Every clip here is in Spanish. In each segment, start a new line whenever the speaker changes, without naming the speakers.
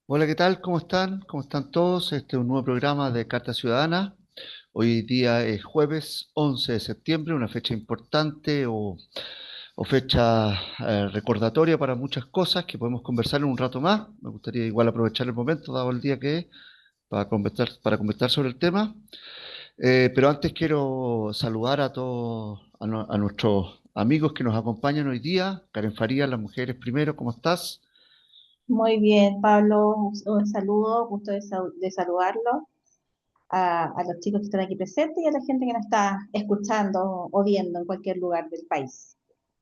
Hola, ¿qué tal? ¿Cómo están? ¿Cómo están todos? Este es un nuevo programa de Carta Ciudadana. Hoy día es jueves 11 de septiembre, una fecha importante o fecha recordatoria para muchas cosas que podemos conversar en un rato más. Me gustaría igual aprovechar el momento, dado el día que es, para conversar sobre el tema. Pero antes quiero saludar a todos, a nuestros amigos que nos acompañan hoy día. Karen Farías, las mujeres primero, ¿cómo estás?
Muy bien, Pablo, un saludo, gusto de saludarlo a los chicos que están aquí presentes y a la gente que nos está escuchando o viendo en cualquier lugar del país.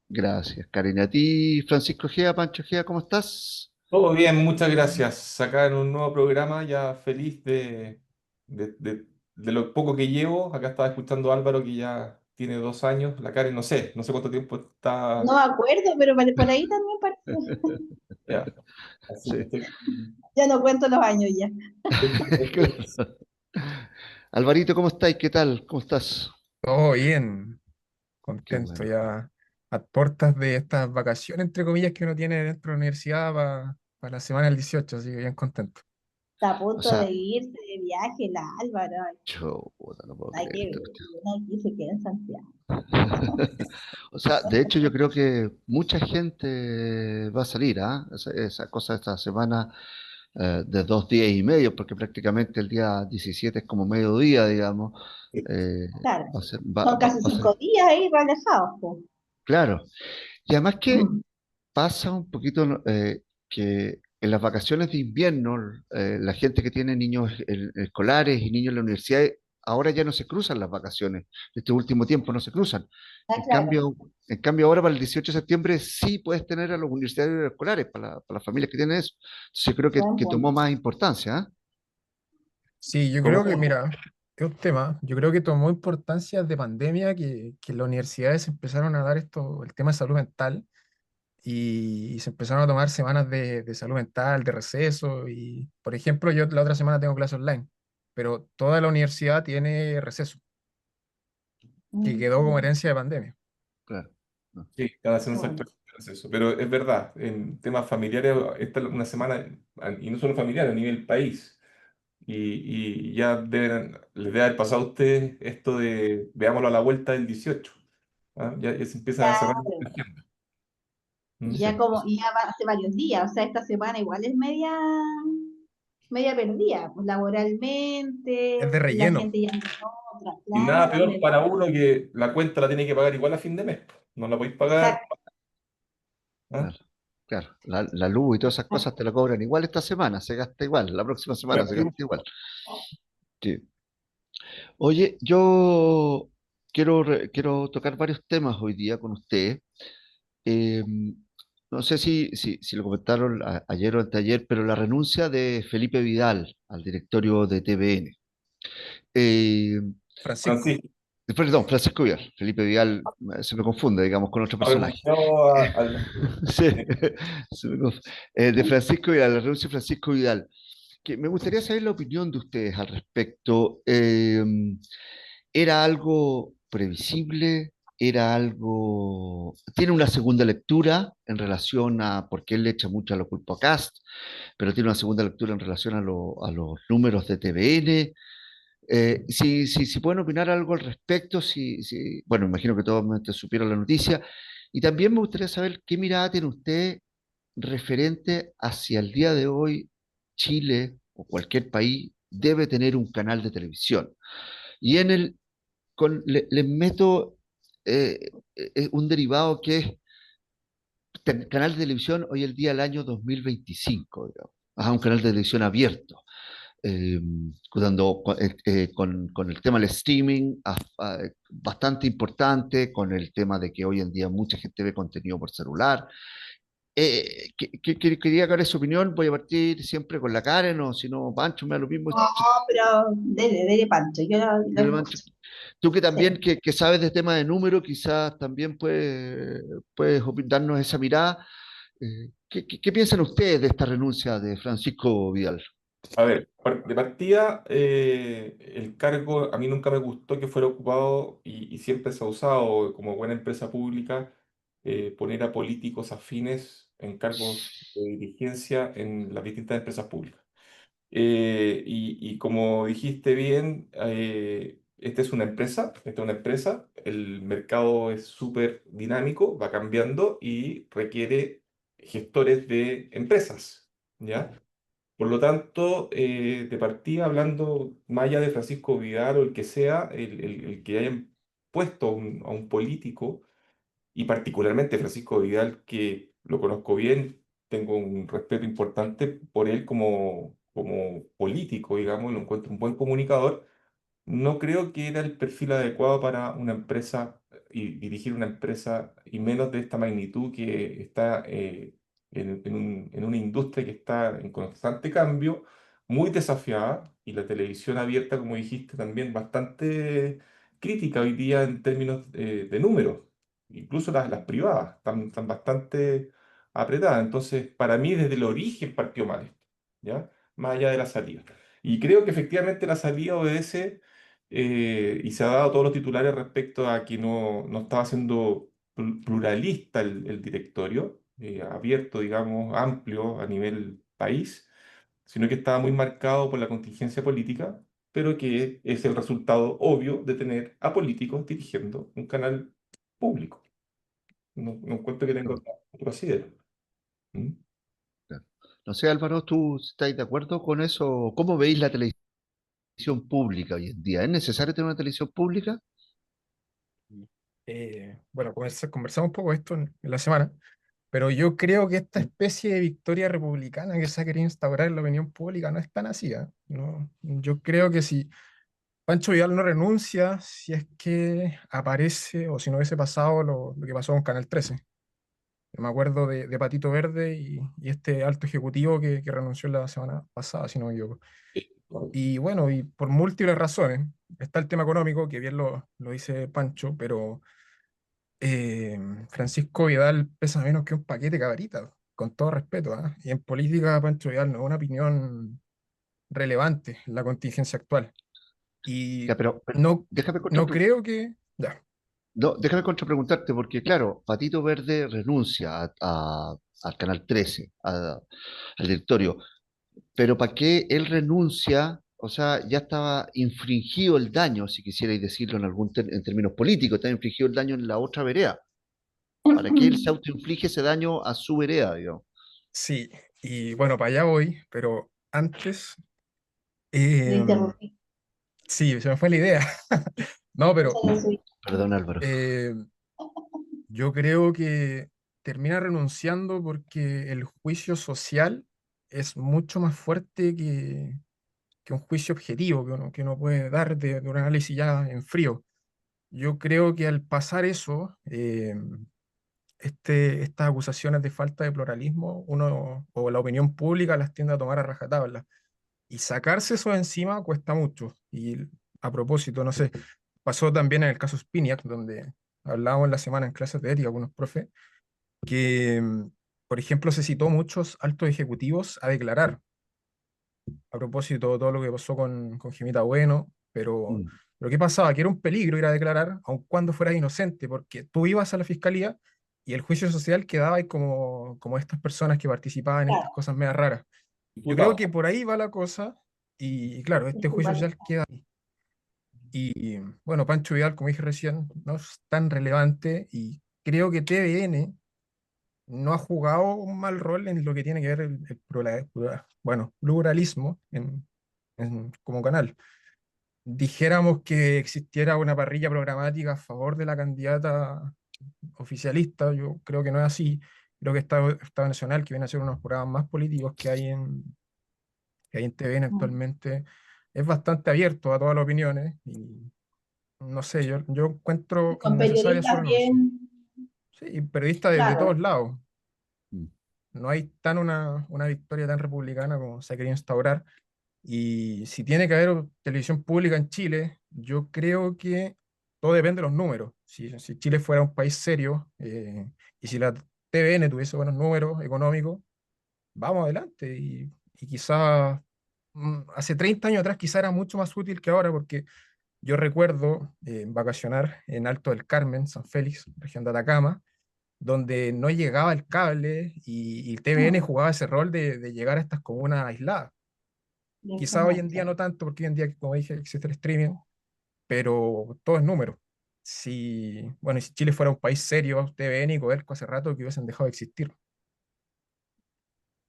Gracias, Karen. A ti, Francisco Gea, Pancho Gea, ¿cómo estás?
Todo bien, muchas gracias. Acá en un nuevo programa, ya feliz de lo poco que llevo. Acá estaba escuchando a Álvaro, que ya tiene 2 años. La Karen, no sé cuánto tiempo
No
está.
me acuerdo, pero por ahí también parece.
Ya. Así que
Sí.
estoy
Ya no cuento los años ya.
feliz.
Claro. Alvarito, ¿cómo estáis? ¿Qué tal? ¿Cómo estás?
Todo bien,
Qué
contento
bueno.
ya a puertas de estas vacaciones, entre comillas, que uno tiene dentro de la universidad para la semana del 18, así que bien contento.
Está a
O
punto de
sea,
irse de viaje, la Álvaro.
chuta, no puedo
Hay
creer
que
esta
ver,
cuestión.
uno aquí se queda en Santiago.
O sea, de hecho yo creo que mucha gente va a salir, ¿ah? Esa cosa esta semana de 2 días y medio, porque prácticamente el día 17 es como mediodía, digamos.
Claro,
Va a ser,
son casi
va a ser,
5 días ahí relajados, po.
claro. Y además que pasa un poquito que en las vacaciones de invierno, la gente que tiene niños escolares y niños en la universidad, ahora ya no se cruzan las vacaciones. Este último tiempo no se cruzan.
Está
En
claro.
cambio, en cambio ahora para el 18 de septiembre sí puedes tener a los universitarios escolares, para las familias que tienen eso. Entonces yo creo
Buen
que tomó
punto.
más importancia, ¿ah?
Sí, yo creo que,
¿Cómo?
mira, es un tema, yo creo que tomó importancia de pandemia, que las universidades empezaron a dar esto, el tema de salud mental, y se empezaron a tomar semanas de salud mental, de receso, y por ejemplo, yo la otra semana tengo clase online, pero toda la universidad tiene receso, que quedó como
Mm,
herencia de pandemia.
Claro. No.
Sí, cada semana
mm.
exacto es eso. Pero es verdad, en temas familiares, esta es una semana, y no solo familiar, a nivel país. Y ya les debe haber pasado a ustedes esto de veámoslo a la vuelta del 18. ¿Ah? Ya se empiezan a cerrar
Claro.
la agenda.
Y
¿Mm?
ya
Sí.
como, y ya hace varios días, o sea, esta semana igual es media perdida, pues
Es de
laboralmente, la
relleno.
gente ya no otra,
Y nada
claro,
peor para uno que la cuenta la tiene que pagar igual a fin de mes. No la podéis pagar.
exacto,
¿Ah?
Claro. Claro. La luz y todas esas cosas te la cobran igual esta semana, se gasta igual, la próxima semana se gasta igual. Sí. Oye, yo quiero tocar varios temas hoy día con usted. Eh, no sé si lo comentaron ayer o anteayer, pero la renuncia de Felipe Vidal al directorio de TVN. Eh,
Francisco.
Francisco,
Perdón, Francisco Vidal. Felipe Vidal se me confunde, digamos, con otro
ha
personaje.
renunciado al.
Sí, se me conf- de Francisco Vidal, la renuncia de Francisco Vidal. Que me gustaría saber la opinión de ustedes al respecto. ¿Era algo previsible? ¿Era algo... Tiene una segunda lectura en relación a, porque él le echa mucho la culpa a Cast, pero tiene una segunda lectura en relación a los números de TVN. Si pueden opinar algo al respecto, bueno, imagino que todos supieron la noticia. Y también me gustaría saber qué mirada tiene usted referente hacia el día de hoy, Chile o cualquier país debe tener un canal de televisión. Y les meto un derivado que es canal de televisión hoy el día del año 2025, digamos. Ajá, un canal de televisión abierto, eh, con el tema del streaming bastante importante, con el tema de que hoy en día mucha gente ve contenido por celular. Quería dar su opinión, voy a partir siempre con la Karen, o si no, Pancho, me da lo mismo.
no, pero dele Pancho, yo lo
Dale, Pancho.
escucho,
Tú que también
sí.
que sabes de tema de número, quizás también puedes darnos esa mirada. ¿Qué piensan ustedes de esta renuncia de Francisco Vidal?
A ver, de partida, el cargo a mí nunca me gustó que fuera ocupado y siempre se ha usado como buena empresa pública poner a políticos afines en cargos de dirigencia en las distintas empresas públicas. Y como dijiste bien, esta es una empresa, el mercado es súper dinámico, va cambiando y requiere gestores de empresas, ¿ya? Por lo tanto, de partida, hablando más allá de Francisco Vidal o el que sea, el que hayan puesto a un político, y particularmente Francisco Vidal, que lo conozco bien, tengo un respeto importante por él como político, digamos, lo encuentro un buen comunicador. No creo que era el perfil adecuado para una empresa y dirigir una empresa, y menos de esta magnitud que está en una industria que está en constante cambio, muy desafiada, y la televisión abierta, como dijiste, también bastante crítica hoy día en términos de números. Incluso las privadas están bastante apretadas. Entonces, para mí, desde el origen partió mal esto, ¿ya? Más allá de la salida. Y creo que efectivamente la salida obedece y se ha dado todos los titulares respecto a que no estaba siendo pluralista el directorio, abierto, digamos, amplio a nivel país, sino que estaba muy marcado por la contingencia política, pero que es el resultado obvio de tener a políticos dirigiendo un canal público. No encuentro que tenga otro asidero. ¿Mm?
Claro. No sé, Álvaro, ¿tú estás de acuerdo con eso? ¿Cómo veis la televisión pública hoy en día? ¿Es necesario tener una televisión pública?
Bueno, conversamos un poco esto en la semana, pero yo creo que esta especie de victoria republicana que se ha querido instaurar en la opinión pública no es tan así, ¿ah? No, yo creo que si Pancho Vidal no renuncia, si es que aparece, o si no hubiese pasado lo que pasó con Canal 13. Me acuerdo de Patito Verde y este alto ejecutivo que renunció la semana pasada, si no me equivoco. Y bueno, y por múltiples razones. Está el tema económico, que bien lo dice Pancho, pero eh, Francisco Vidal pesa menos que un paquete de cabritas, con todo respeto, ¿ah? Y en política, Pancho Vidal no es una opinión relevante en la contingencia actual.
Ya,
Y
pero
no,
déjame
no creo que... Ya.
no, déjame contrapreguntarte, porque claro, Patito Verde renuncia al Canal 13, al directorio, pero ¿para qué él renuncia? O sea, ya estaba infringido el daño, si quisierais decirlo en términos políticos, está infringido el daño en la otra vereda. ¿Para qué él se autoinflige ese daño a su vereda, digamos?
Sí, y bueno, para allá voy, pero antes...
Lo
em,
interrumpí.
sí, se me fue la idea. No,
Esa
pero
es la suya.
Perdón, Álvaro.
eh, yo creo que termina renunciando porque el juicio social es mucho más fuerte que un juicio objetivo que uno puede dar de un análisis ya en frío. Yo creo que al pasar eso, estas acusaciones de falta de pluralismo, uno o la opinión pública las tiende a tomar a rajatabla. Y sacarse eso de encima cuesta mucho. Y a propósito, no sé, pasó también en el caso Spiniak, donde hablábamos en la semana en clases de ética con unos profes, que, por ejemplo, se citó muchos altos ejecutivos a declarar a propósito de todo lo que pasó con Jimita Bueno, pero
Mm,
¿qué pasaba? Que era un peligro ir a declarar, aun cuando fueras inocente, porque tú ibas a la fiscalía y el juicio social quedaba ahí como estas personas que participaban en estas
Claro,
cosas medio raras. Yo creo
Diputado.
que por ahí va la cosa, y claro, este juicio social
estigmatizado.
queda ahí. Y bueno, Pancho Vidal, como dije recién, no es tan relevante, y creo que TVN no ha jugado un mal rol en lo que tiene que ver bueno, pluralismo como canal. Dijéramos que existiera una parrilla programática a favor de la candidata oficialista, yo creo que no es así. Creo que Estado Nacional, que viene a ser uno de los programas más políticos que hay en TVN
Mm.
actualmente, es bastante abierto a todas las opiniones, y no sé, yo
Y
encuentro
con
innecesaria su
periodistas
renuncia.
bien,
Sí, periodistas de todos
claro,
lados.
mm.
No hay una victoria tan republicana como se ha querido instaurar. Y si tiene que haber televisión pública en Chile, yo creo que todo depende de los números. Si Chile fuera un país serio, y si la TVN tuviese buenos números económicos, vamos adelante. Y quizás hace 30 años atrás quizá era mucho más útil que ahora, porque yo recuerdo vacacionar en Alto del Carmen, San Félix, región de Atacama, donde no llegaba el cable y TVN
Mm,
jugaba ese rol de llegar a estas comunas aisladas.
de
Quizá hoy en día
información.
no tanto, porque hoy en día, como dije, existe el streaming, pero todo es número. Si, bueno, y si Chile fuera un país serio, TVN y Codelco hace rato que hubiesen dejado de existir.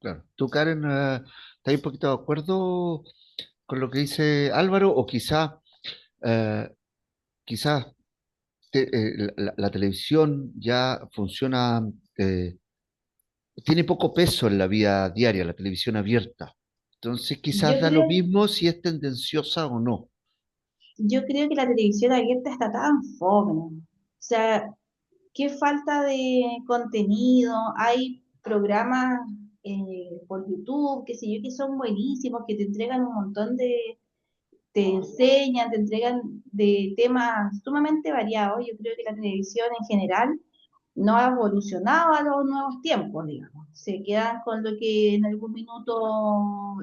Claro. ¿Tú, Karen, estás un poquito de acuerdo con lo que dice Álvaro? O eh, quizás la televisión ya funciona, eh, tiene poco peso en la vida diaria, la televisión abierta. Entonces quizás
Yo
da lo
creo,
mismo si es tendenciosa o no.
yo creo que la televisión abierta está tan fome. O sea, qué falta de contenido. Hay programas por YouTube, qué sé yo, que son buenísimos, que te entregan un montón te enseñan, te entregan de temas sumamente variados. Yo creo que la televisión en general no ha evolucionado a los nuevos tiempos, digamos. Se quedan con lo que en algún minuto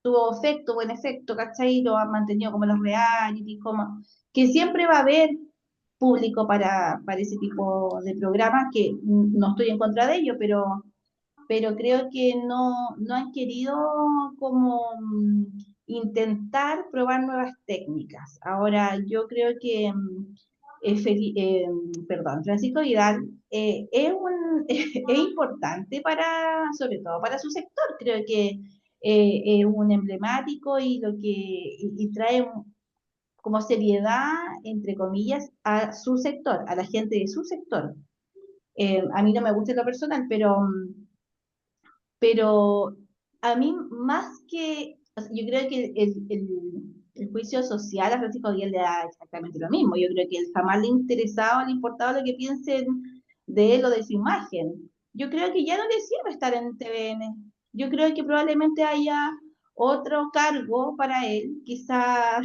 tuvo efecto, buen efecto, ¿cachai? Lo han mantenido como los reality, como que siempre va a haber público para ese tipo de programas, que no estoy en contra de ello, pero creo que no han querido como intentar probar nuevas técnicas. Ahora, yo creo que perdón, Francisco Vidal es importante sobre todo para su sector. Creo que es un emblemático y y trae como seriedad, entre comillas, a su sector, a la gente de su sector. A mí no me gusta en lo personal, pero a mí más que, o sea, yo creo que el juicio social a Francisco Miguel le da exactamente lo mismo. Yo creo que él jamás le ha interesado, le importaba lo que piensen de él o de su imagen. Yo creo que ya no le sirve estar en TVN. Yo creo que probablemente haya otro cargo para él, quizá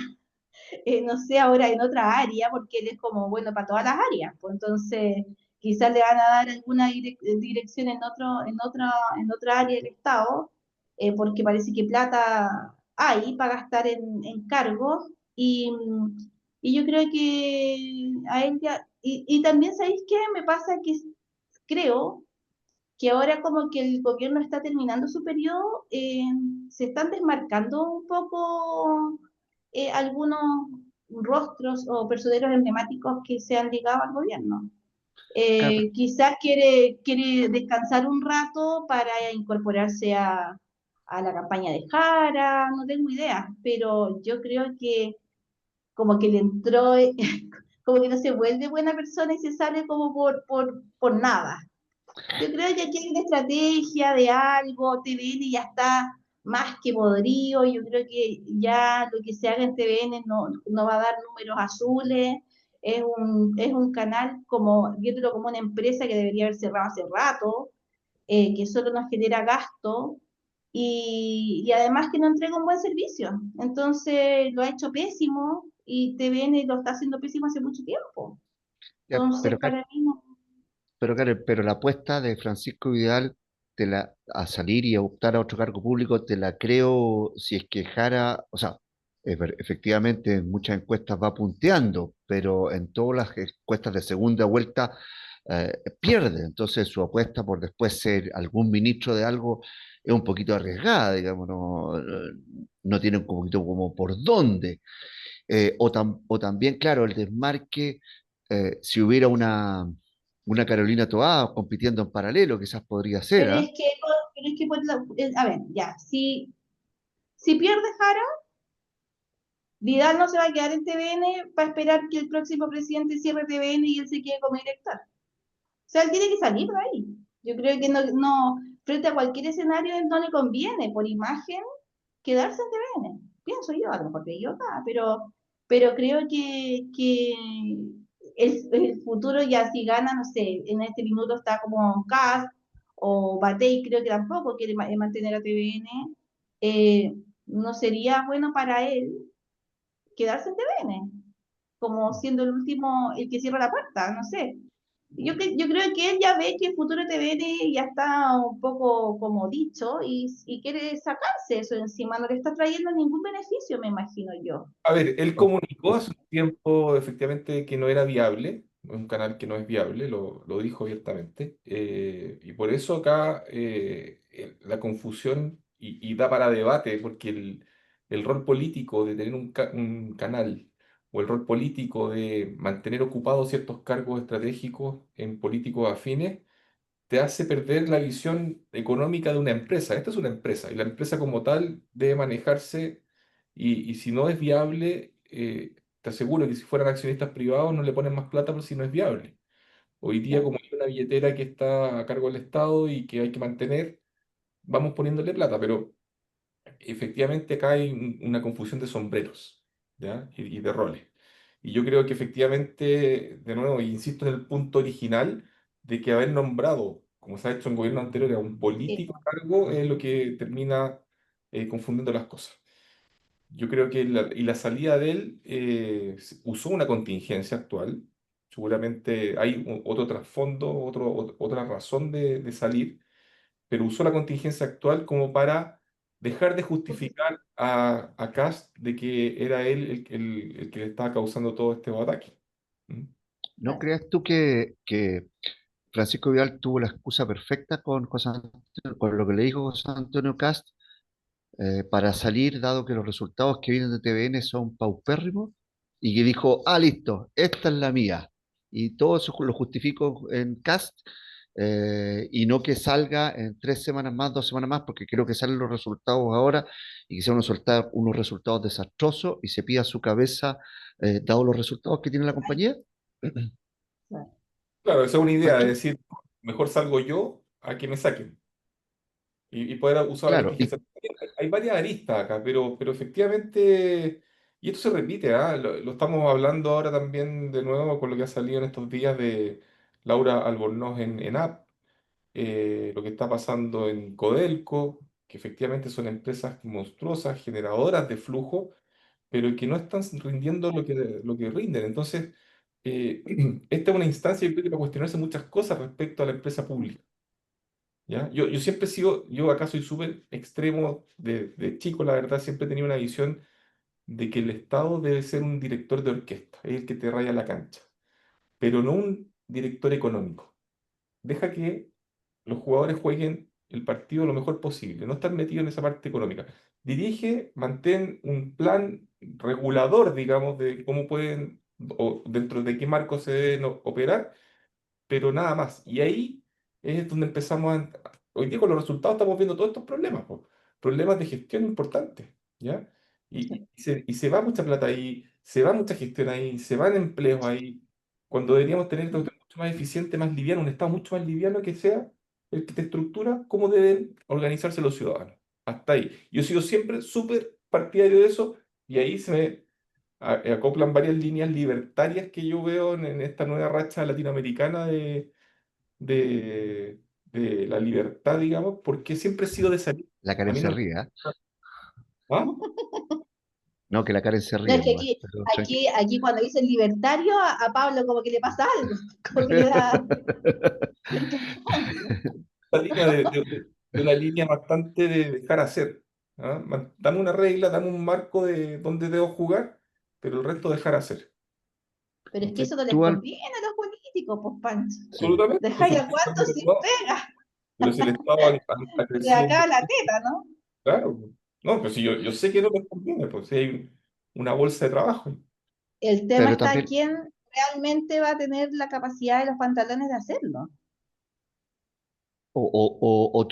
no sé, ahora en otra área, porque él es como bueno para todas las áreas, pues entonces quizás le van a dar alguna dirección en otra área del Estado, porque parece que plata hay para gastar en cargos, y yo creo que a él ya, y también, ¿sabéis qué? Me pasa que creo que ahora como que el gobierno está terminando su periodo, se están desmarcando un poco algunos rostros o personeros emblemáticos que se han ligado al gobierno.
Claro,
Quizás quiere descansar un rato para incorporarse a la campaña de Jara, no tengo idea, pero yo creo que como que le entró, como que no se vuelve buena persona y se sale como por nada. Yo creo que aquí hay una estrategia de algo, TVN ya está más que podrido, yo creo que ya lo que se haga en TVN no va a dar números azules, es un canal como, viéndolo como una empresa que debería haber cerrado hace rato, que solo nos genera gasto y además que no entrega un buen servicio. Entonces lo ha hecho pésimo y TVN lo está haciendo pésimo hace mucho tiempo.
ya,
Entonces para mí no.
pero la apuesta de Francisco Vidal a salir y a optar a otro cargo público, te la creo si es que Jara, o sea, efectivamente en muchas encuestas va punteando, pero en todas las encuestas de segunda vuelta pierde. Entonces su apuesta por después ser algún ministro de algo es un poquito arriesgada, digamos, no tiene un poquito como por dónde. O también, claro, el desmarque, si hubiera una Carolina Toá compitiendo en paralelo, quizás podría ser,
Pero
¿ah?
es que a ver, ya, si pierde Jara, Vidal no se va a quedar en TVN para esperar que el próximo presidente cierre TVN y él se quede como director. O sea, él tiene que salir de ahí. Yo creo que frente a cualquier escenario, él no le conviene, por imagen, quedarse en TVN. Pienso yo, a lo mejor me equivoco, pero creo que el futuro ya si gana, no sé, en este minuto está como Kast o Batey, creo que tampoco quiere mantener a TVN, no sería bueno para él quedarse en TVN, como siendo el último, el que cierra la puerta, no sé. Yo creo que él ya ve que el futuro de TVN ya está un poco como dicho y quiere sacarse eso de encima, no le está trayendo ningún beneficio, me imagino yo.
A ver, él comunicó hace un tiempo efectivamente que no era viable, es un canal que no es viable, lo dijo abiertamente. Y por eso acá la confusión, y da para debate, porque el rol político de tener un canal, o el rol político de mantener ocupados ciertos cargos estratégicos en políticos afines, te hace perder la visión económica de una empresa. Esta es una empresa y la empresa como tal debe manejarse y si no es viable, te aseguro que si fueran accionistas privados no le ponen más plata por si no es viable. Hoy día,
Claro.
como hay una billetera que está a cargo del Estado y que hay que mantener, vamos poniéndole plata, pero efectivamente acá hay una confusión de sombreros, ¿ya? Y de roles. Y yo creo que efectivamente, de nuevo, insisto en el punto original de que haber nombrado, como se ha hecho en gobierno anterior, a un
Sí,
político a cargo es lo que termina confundiendo las cosas. Yo creo que la salida de él usó una contingencia actual. Seguramente hay otro trasfondo, otra razón de salir, pero usó la contingencia actual como para dejar de
justi-
justificar a Kast de que era él el que le estaba causando todo este ataque. ¿Mm?
¿No
claro.
crees tú que Francisco Vidal tuvo la excusa perfecta con lo que le dijo José Antonio Cast para salir, dado que los resultados que vienen de TVN son paupérrimos, y que dijo, ah, listo, esta es la mía? Y todo eso lo justifico en Cast, y no que salga en 3 semanas más, 2 semanas más, porque creo que salen los resultados ahora y que sean unos resultados desastrosos y se pida su cabeza, dado los resultados que tiene la compañía.
Claro.
Claro, esa es una idea, de
Pancho,
decir, mejor salgo yo a que me saquen y poder usar la
claro,
contingencia. Hay varias aristas acá, pero efectivamente, y esto se repite, ¿ah? Lo estamos hablando ahora también de nuevo con lo que ha salido en estos días de Laura Albornoz en App, lo que está pasando en Codelco, que efectivamente son empresas monstruosas, generadoras de flujo, pero que no están rindiendo lo que rinden. Entonces, esta es una instancia, yo creo que para cuestionarse muchas cosas respecto a la empresa pública. ¿Ya? Yo siempre sigo, yo acá soy súper extremo de chico, la verdad, siempre he tenido una visión de que el Estado debe ser un director de orquesta, es el que te raya la cancha, pero no un director económico. Deja que los jugadores jueguen el partido lo mejor posible, no estar metidos en esa parte económica. Dirige, mantén un plan regulador, digamos, de cómo pueden o dentro de qué marco se deben operar, pero nada más. Y ahí es donde empezamos hoy día con los resultados estamos viendo todos estos problemas, po. Problemas de gestión importantes, ¿ya? Y se va mucha plata ahí, se va mucha gestión ahí, se van empleos ahí, cuando deberíamos tener esto mucho más eficiente, más liviano, un Estado mucho más liviano que sea el que te estructura cómo deben organizarse los ciudadanos. Hasta ahí. Yo he sido siempre súper partidario de eso y ahí se me acoplan varias líneas libertarias que yo veo en esta nueva racha latinoamericana de la libertad, digamos, porque siempre he sido de salir.
la
A
Karen
mí
se
no.
ríe, ¿ah?
¿Ah?
No, que la Karen se
No,
ríe
es que
nomás,
aquí,
pero
aquí,
tranquilo.
aquí cuando dicen libertario, a Pablo como que le pasa algo, como que le da cansancio.
La línea de una línea bastante de dejar hacer. ¿Ah? Dame una regla, dame un marco de dónde debo jugar, pero el resto dejar hacer.
Pero es que
¿Cachai?
eso no les
Tú,
conviene a los políticos, pues Pancho.
sí.
Absolutamente. Pero si
Dejáis
el
a cuántos sin
Estado,
pega,
pero si el Estado ha
se le
crecido.
acaba la teta, ¿no?
Claro, pues. No, pues si yo sé que no les conviene, pues si hay una bolsa de trabajo.
El tema
Pero
está
también,
quién realmente va a tener la capacidad de los pantalones de hacerlo.
o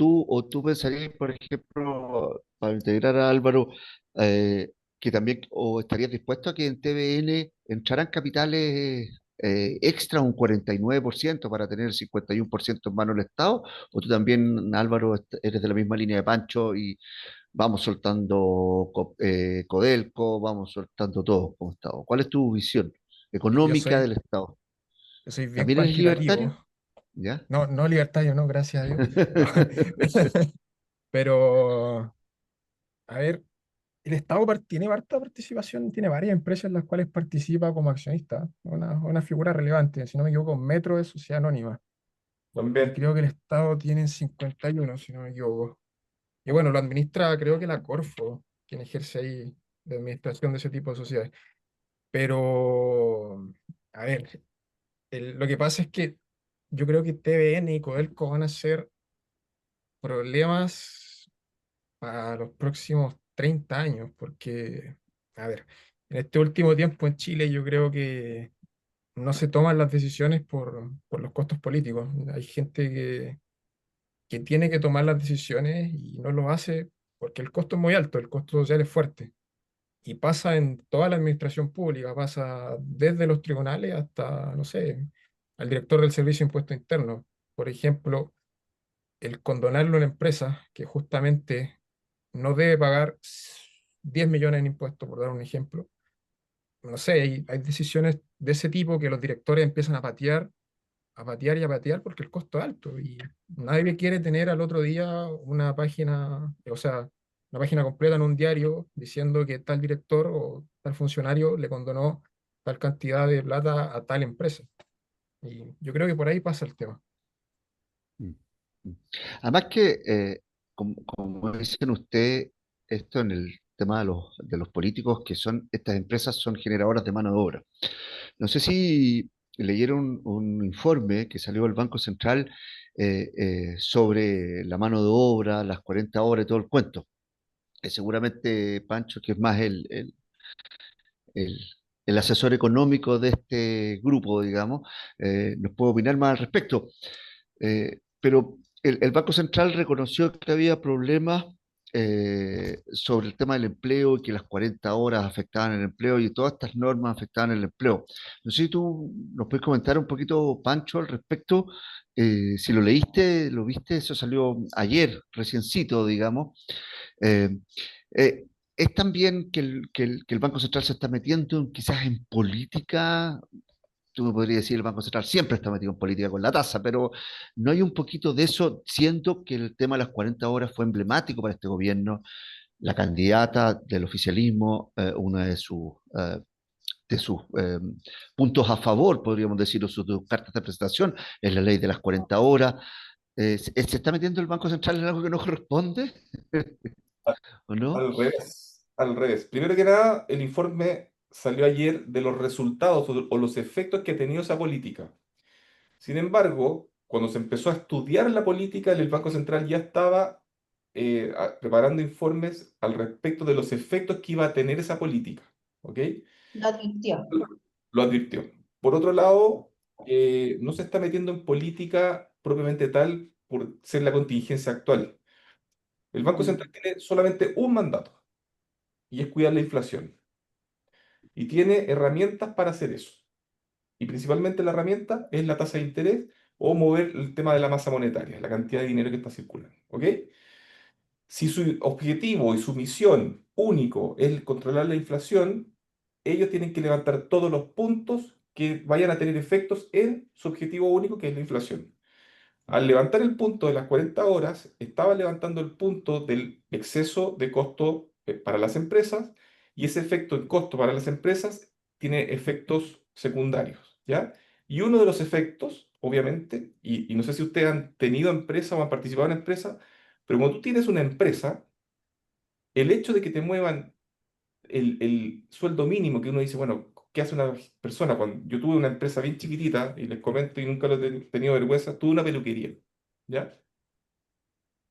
tú pensarías, por ejemplo, para integrar a Álvaro, que también, o estarías dispuesto a que en TVN entraran capitales extra, un 49% para tener el 51% en mano del Estado, o tú también, Álvaro, eres de la misma línea de Pancho y vamos soltando Codelco, vamos soltando todo como Estado. ¿Cuál es tu visión
Yo
económica
soy,
del Estado?
yo soy bien
¿También eres
cuantitativo.
libertario? ¿Ya?
No, no libertario, no, gracias a Dios. No. Pero, a ver, el Estado tiene harta participación, tiene varias empresas en las cuales participa como accionista, una figura relevante. Si no me equivoco, Metro es sociedad anónima. Y
También.
creo que el Estado tiene 51, si no me equivoco. Y bueno, lo administra, creo que la Corfo, quien ejerce ahí de administración de ese tipo de sociedades. Pero, a ver, Lo que pasa es que yo creo que TVN y Codelco van a ser problemas para los próximos 30 años, porque, a ver, en este último tiempo en Chile yo creo que no se toman las decisiones por los costos políticos. Hay gente que tiene que tomar las decisiones y no lo hace porque el costo es muy alto, el costo social es fuerte. Y pasa en toda la administración pública, pasa desde los tribunales hasta, no sé, al director del Servicio de Impuesto Interno. Por ejemplo, el condonarle a una empresa que justamente no debe pagar 10 millones en impuestos, por dar un ejemplo. No sé, hay decisiones de ese tipo que los directores empiezan a patear y a patear porque el costo es alto y nadie quiere tener al otro día una página, o sea, una página completa en un diario diciendo que tal director o tal funcionario le condonó tal cantidad de plata a tal empresa. Y yo creo que por ahí pasa el tema.
Mm, mm. Además que, como dicen usted, esto en el tema de los políticos, que son, estas empresas son generadoras de mano de obra. No sé si leyeron un informe que salió del Banco Central sobre la mano de obra, las 40 horas y todo el cuento. Seguramente Pancho, que es más el, el asesor económico de este grupo, digamos, nos puede opinar más al respecto. Pero el Banco Central reconoció que había problemas sobre el tema del empleo y que las 40 horas afectaban el empleo y todas estas normas afectaban el empleo. No sé si tú nos puedes comentar un poquito, Pancho, al respecto. Si lo leíste, lo viste, eso salió ayer, reciencito, digamos. Eh, eh, es también que el Banco Central se está metiendo quizás en política. Tú me podrías decir el Banco Central siempre está metido en política con la tasa, pero no hay un poquito de eso, siendo que el tema de las 40 horas fue emblemático para este gobierno. La candidata del oficialismo, uno de sus puntos a favor, podríamos decir, o sus cartas de presentación, es la ley de las 40 horas. ¿Se está metiendo el Banco Central en algo que no corresponde o no?
Al revés, al revés. Primero que nada, el informe salió ayer de los resultados o los efectos que ha tenido esa política. Sin embargo, cuando se empezó a estudiar la política, el Banco Central ya estaba preparando informes al respecto de los efectos que iba a tener esa política. ¿Ok?
Lo advirtió.
Lo advirtió. Por otro lado, no se está metiendo en política propiamente tal por ser la contingencia actual. El Banco
Mm.
Central tiene solamente un mandato y es cuidar la inflación. Y tiene herramientas para hacer eso. Y principalmente la herramienta es la tasa de interés o mover el tema de la masa monetaria, la cantidad de dinero que está circulando. ¿Ok? Si su objetivo y su misión único es controlar la inflación, ellos tienen que levantar todos los puntos que vayan a tener efectos en su objetivo único, que es la inflación. Al levantar el punto de las 40 horas, estaba levantando el punto del exceso de costo para las empresas y ese efecto en costo para las empresas tiene efectos secundarios, ¿ya? Y uno de los efectos, obviamente, y no sé si ustedes han tenido empresa o han participado en empresa, pero cuando tú tienes una empresa, el hecho de que te muevan el sueldo mínimo, que uno dice, bueno, ¿qué hace una persona? Cuando yo tuve una empresa bien chiquitita, y les comento y nunca lo he tenido vergüenza, tuve una peluquería, ¿ya?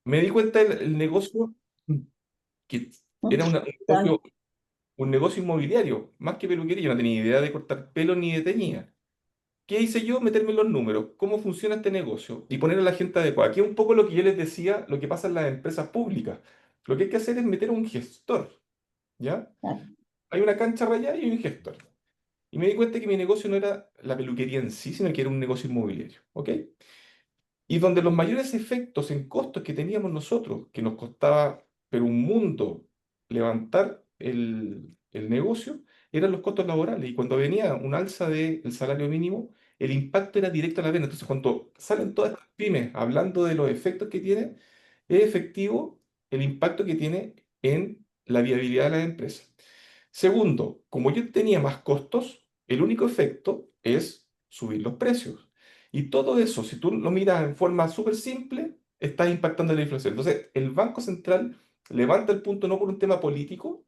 Me di cuenta del negocio que era
Son-
un negocio inmobiliario, más que peluquería. Yo no tenía idea de cortar pelo ni de teñida. ¿Qué hice yo? Meterme en los números, cómo funciona este negocio y poner a la gente adecuada. Aquí es un poco lo que yo les decía, lo que pasa en las empresas públicas. Lo que hay que hacer es meter un gestor, ¿ya? Hay una cancha rayada y hay un gestor. Y me di cuenta que mi negocio no era la peluquería en sí, sino que era un negocio inmobiliario, ¿ok? Y donde los mayores efectos en costos que teníamos nosotros, que nos costaba, pero un mundo levantar el negocio, eran los costos laborales. Y cuando venía un alza del salario mínimo, el impacto era directo a la vena. Entonces, cuando salen todas estas pymes hablando de los efectos que tiene, es efectivo el impacto que tiene en la viabilidad de la empresa. Segundo, como yo tenía más costos, el único efecto es subir los precios. Y todo eso, si tú lo miras en forma súper simple, está impactando la inflación. Entonces, el Banco Central levanta el punto no por un tema político,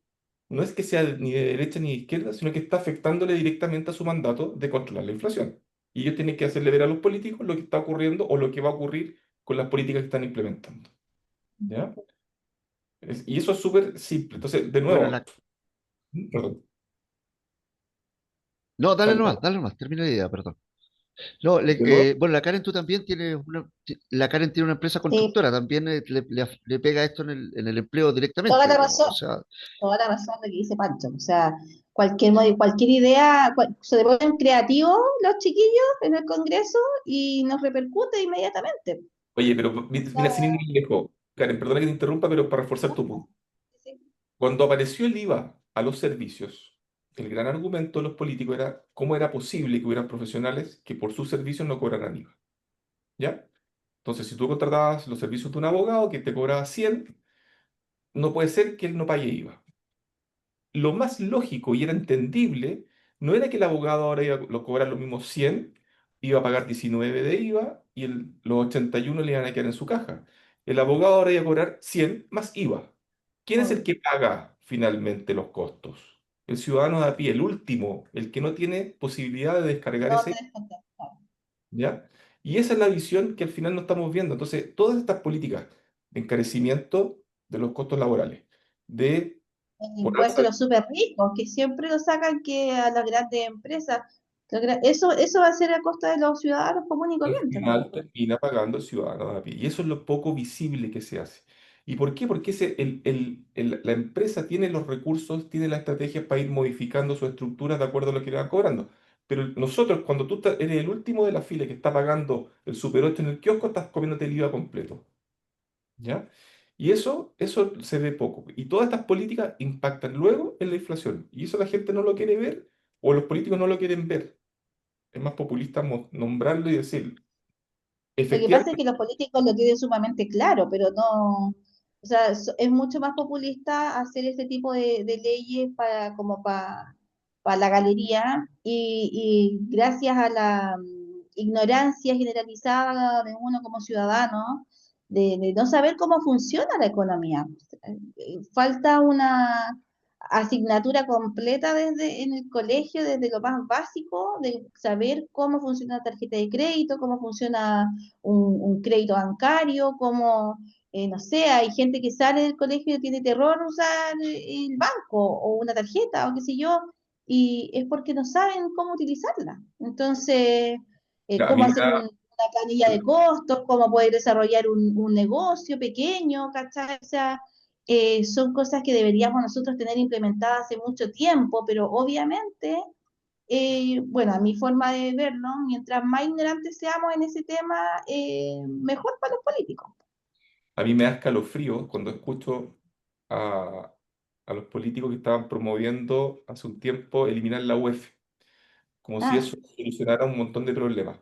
no es que sea ni de derecha ni de izquierda, sino que está afectándole directamente a su mandato de controlar la inflación. Y ellos tienen que hacerle ver a los políticos lo que está ocurriendo o lo que va a ocurrir con las políticas que están implementando. ¿Ya? Y eso es súper simple. Entonces, de
Bueno,
nuevo, perdón,
no,
dale,
dale nomás, termina la idea, perdón. No,
de nuevo,
bueno, la Karen tú también tienes la Karen tiene una empresa
Sí,
constructora, también le pega esto en el empleo
toda
directamente,
la
digamos.
razón,
O sea,
toda la razón de que dice Pancho. O sea, cualquier idea, se ponen creativos los chiquillos en el Congreso y nos repercute inmediatamente.
oye, pero mira, sin ir
Ah,
muy lejos, Karen, perdona que te interrumpa, pero para reforzar tu punto.
sí,
Cuando apareció el IVA a los servicios, el gran argumento de los políticos era cómo era posible que hubieran profesionales que por sus servicios no cobraran IVA. ¿Ya? Entonces, si tú contratabas los servicios de un abogado que te cobraba 100, no puede ser que él no pague IVA. Lo más lógico y era entendible no era que el abogado ahora iba a cobrar los mismos 100, iba a pagar 19 de IVA y los 81 le iban a quedar en su caja. El abogado ahora iba a cobrar 100 más IVA. ¿Quién es el
mm,
que paga finalmente los costos? El ciudadano de a pie, el último, el que no tiene posibilidad de descargar
no te
ese,
descontar.
¿ya? Y esa es la visión que al final no estamos viendo. Entonces, todas estas políticas de encarecimiento de los costos laborales, de
El
por
impuesto
alza
a los súper ricos, que siempre lo sacan que a las grandes empresas. Eso va a ser a costa de los ciudadanos comunes y
al
corrientes, ¿no?
final termina pagando el ciudadano de a pie. Y eso es lo poco visible que se hace. ¿Y por qué? Porque la empresa tiene los recursos, tiene las estrategias para ir modificando su estructura de acuerdo a lo que le van cobrando. Pero nosotros, cuando tú eres el último de la fila que está pagando el Super 8 en el kiosco, estás comiéndote el IVA completo. ¿Ya? Y eso se ve poco. Y todas estas políticas impactan luego en la inflación. Y eso la gente no lo quiere ver o los políticos no lo quieren ver. Es más populista nombrarlo y decir,
Lo que pasa es
efectivamente.
que los políticos lo tienen sumamente claro, pero no, o sea, es mucho más populista hacer ese tipo de leyes para, como para la galería y gracias a la ignorancia generalizada de uno como ciudadano, de no saber cómo funciona la economía. Falta una asignatura completa desde en el colegio, desde lo más básico, de saber cómo funciona la tarjeta de crédito, cómo funciona un crédito bancario, cómo, no sé, hay gente que sale del colegio y tiene terror usar el banco o una tarjeta o qué sé yo, y es porque no saben cómo utilizarla. Entonces,
Ya, a
cómo
mí me
hacer
da,
una planilla de costos, cómo poder desarrollar un negocio pequeño, ¿cachai? O sea, son cosas que deberíamos nosotros tener implementadas hace mucho tiempo, pero obviamente, bueno, a mi forma de verlo, mientras más ignorantes seamos en ese tema, mejor para los políticos.
a mí me da escalofrío cuando escucho a, a los políticos que estaban promoviendo hace un tiempo eliminar la UEF, como si
Ah,
eso solucionara un montón de problemas.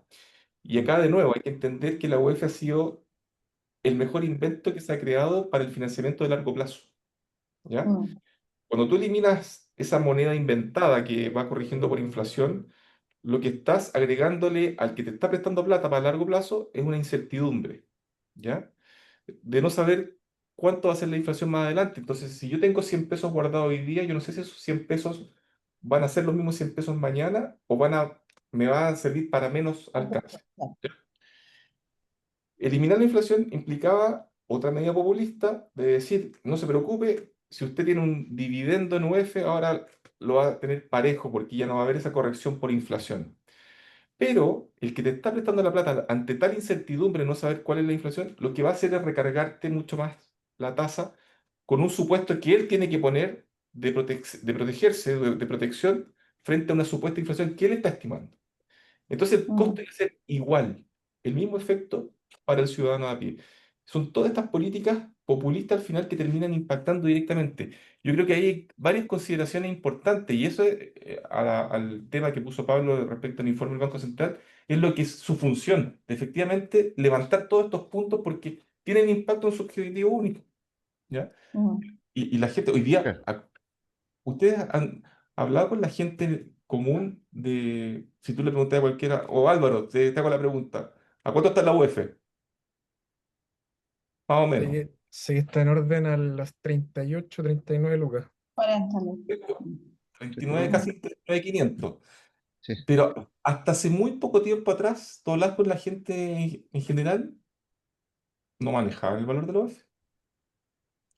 Y acá de nuevo hay que entender que la UEF ha sido el mejor invento que se ha creado para el financiamiento de largo plazo. ¿Ya?
mm,
Cuando tú eliminas esa moneda inventada que va corrigiendo por inflación, lo que estás agregándole al que te está prestando plata para largo plazo es una incertidumbre, ¿ya? De no saber cuánto va a ser la inflación más adelante. Entonces, si yo tengo 100 pesos guardados hoy día, yo no sé si esos 100 pesos van a ser los mismos 100 pesos mañana o me van a servir para menos alcance. ¿Ya? Eliminar la inflación implicaba otra medida populista de decir, no se preocupe, si usted tiene un dividendo en UF, ahora lo va a tener parejo porque ya no va a haber esa corrección por inflación. Pero el que te está prestando la plata ante tal incertidumbre, no saber cuál es la inflación, lo que va a hacer es recargarte mucho más la tasa con un supuesto que él tiene que poner de protegerse, de protección frente a una supuesta inflación que él está estimando. Entonces el costo
mm,
debe ser igual, el mismo efecto para el ciudadano de a pie. Son todas estas políticas populistas al final que terminan impactando directamente. Yo creo que hay varias consideraciones importantes y eso es, al tema que puso Pablo respecto al informe del Banco Central, es lo que es su función, de efectivamente levantar todos estos puntos porque tienen impacto en su objetivo único. ¿Ya?
mm.
Y la gente, hoy día,
claro.
¿ustedes han hablado con la gente común de, si tú le preguntas a cualquiera, o Álvaro, te hago la pregunta, ¿a cuánto está la UF? Más o menos.
Sé que está en orden a las 38, 39 lucas.
40 lucas.
¿Cierto?
Mm,
29,
Efectivamente.
casi 39.500.
sí.
Pero hasta hace muy poco tiempo atrás, tú hablas con la gente en general, no manejaban el valor de los UF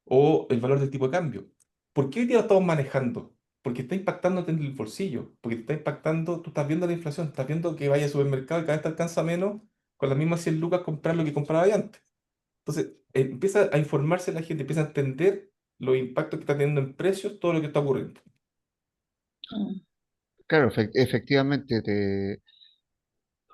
o el valor del tipo de cambio. ¿Por qué hoy día lo estamos manejando? Porque está impactándote en el bolsillo, porque te está impactando, tú estás viendo la inflación, estás viendo que vaya al supermercado y cada vez te alcanza menos con las mismas 100 lucas comprar lo que compraba ahí antes. Entonces, empieza a informarse la gente, empieza a entender los impactos que está teniendo en precios, todo lo que está ocurriendo.
Mm.
Claro, efectivamente,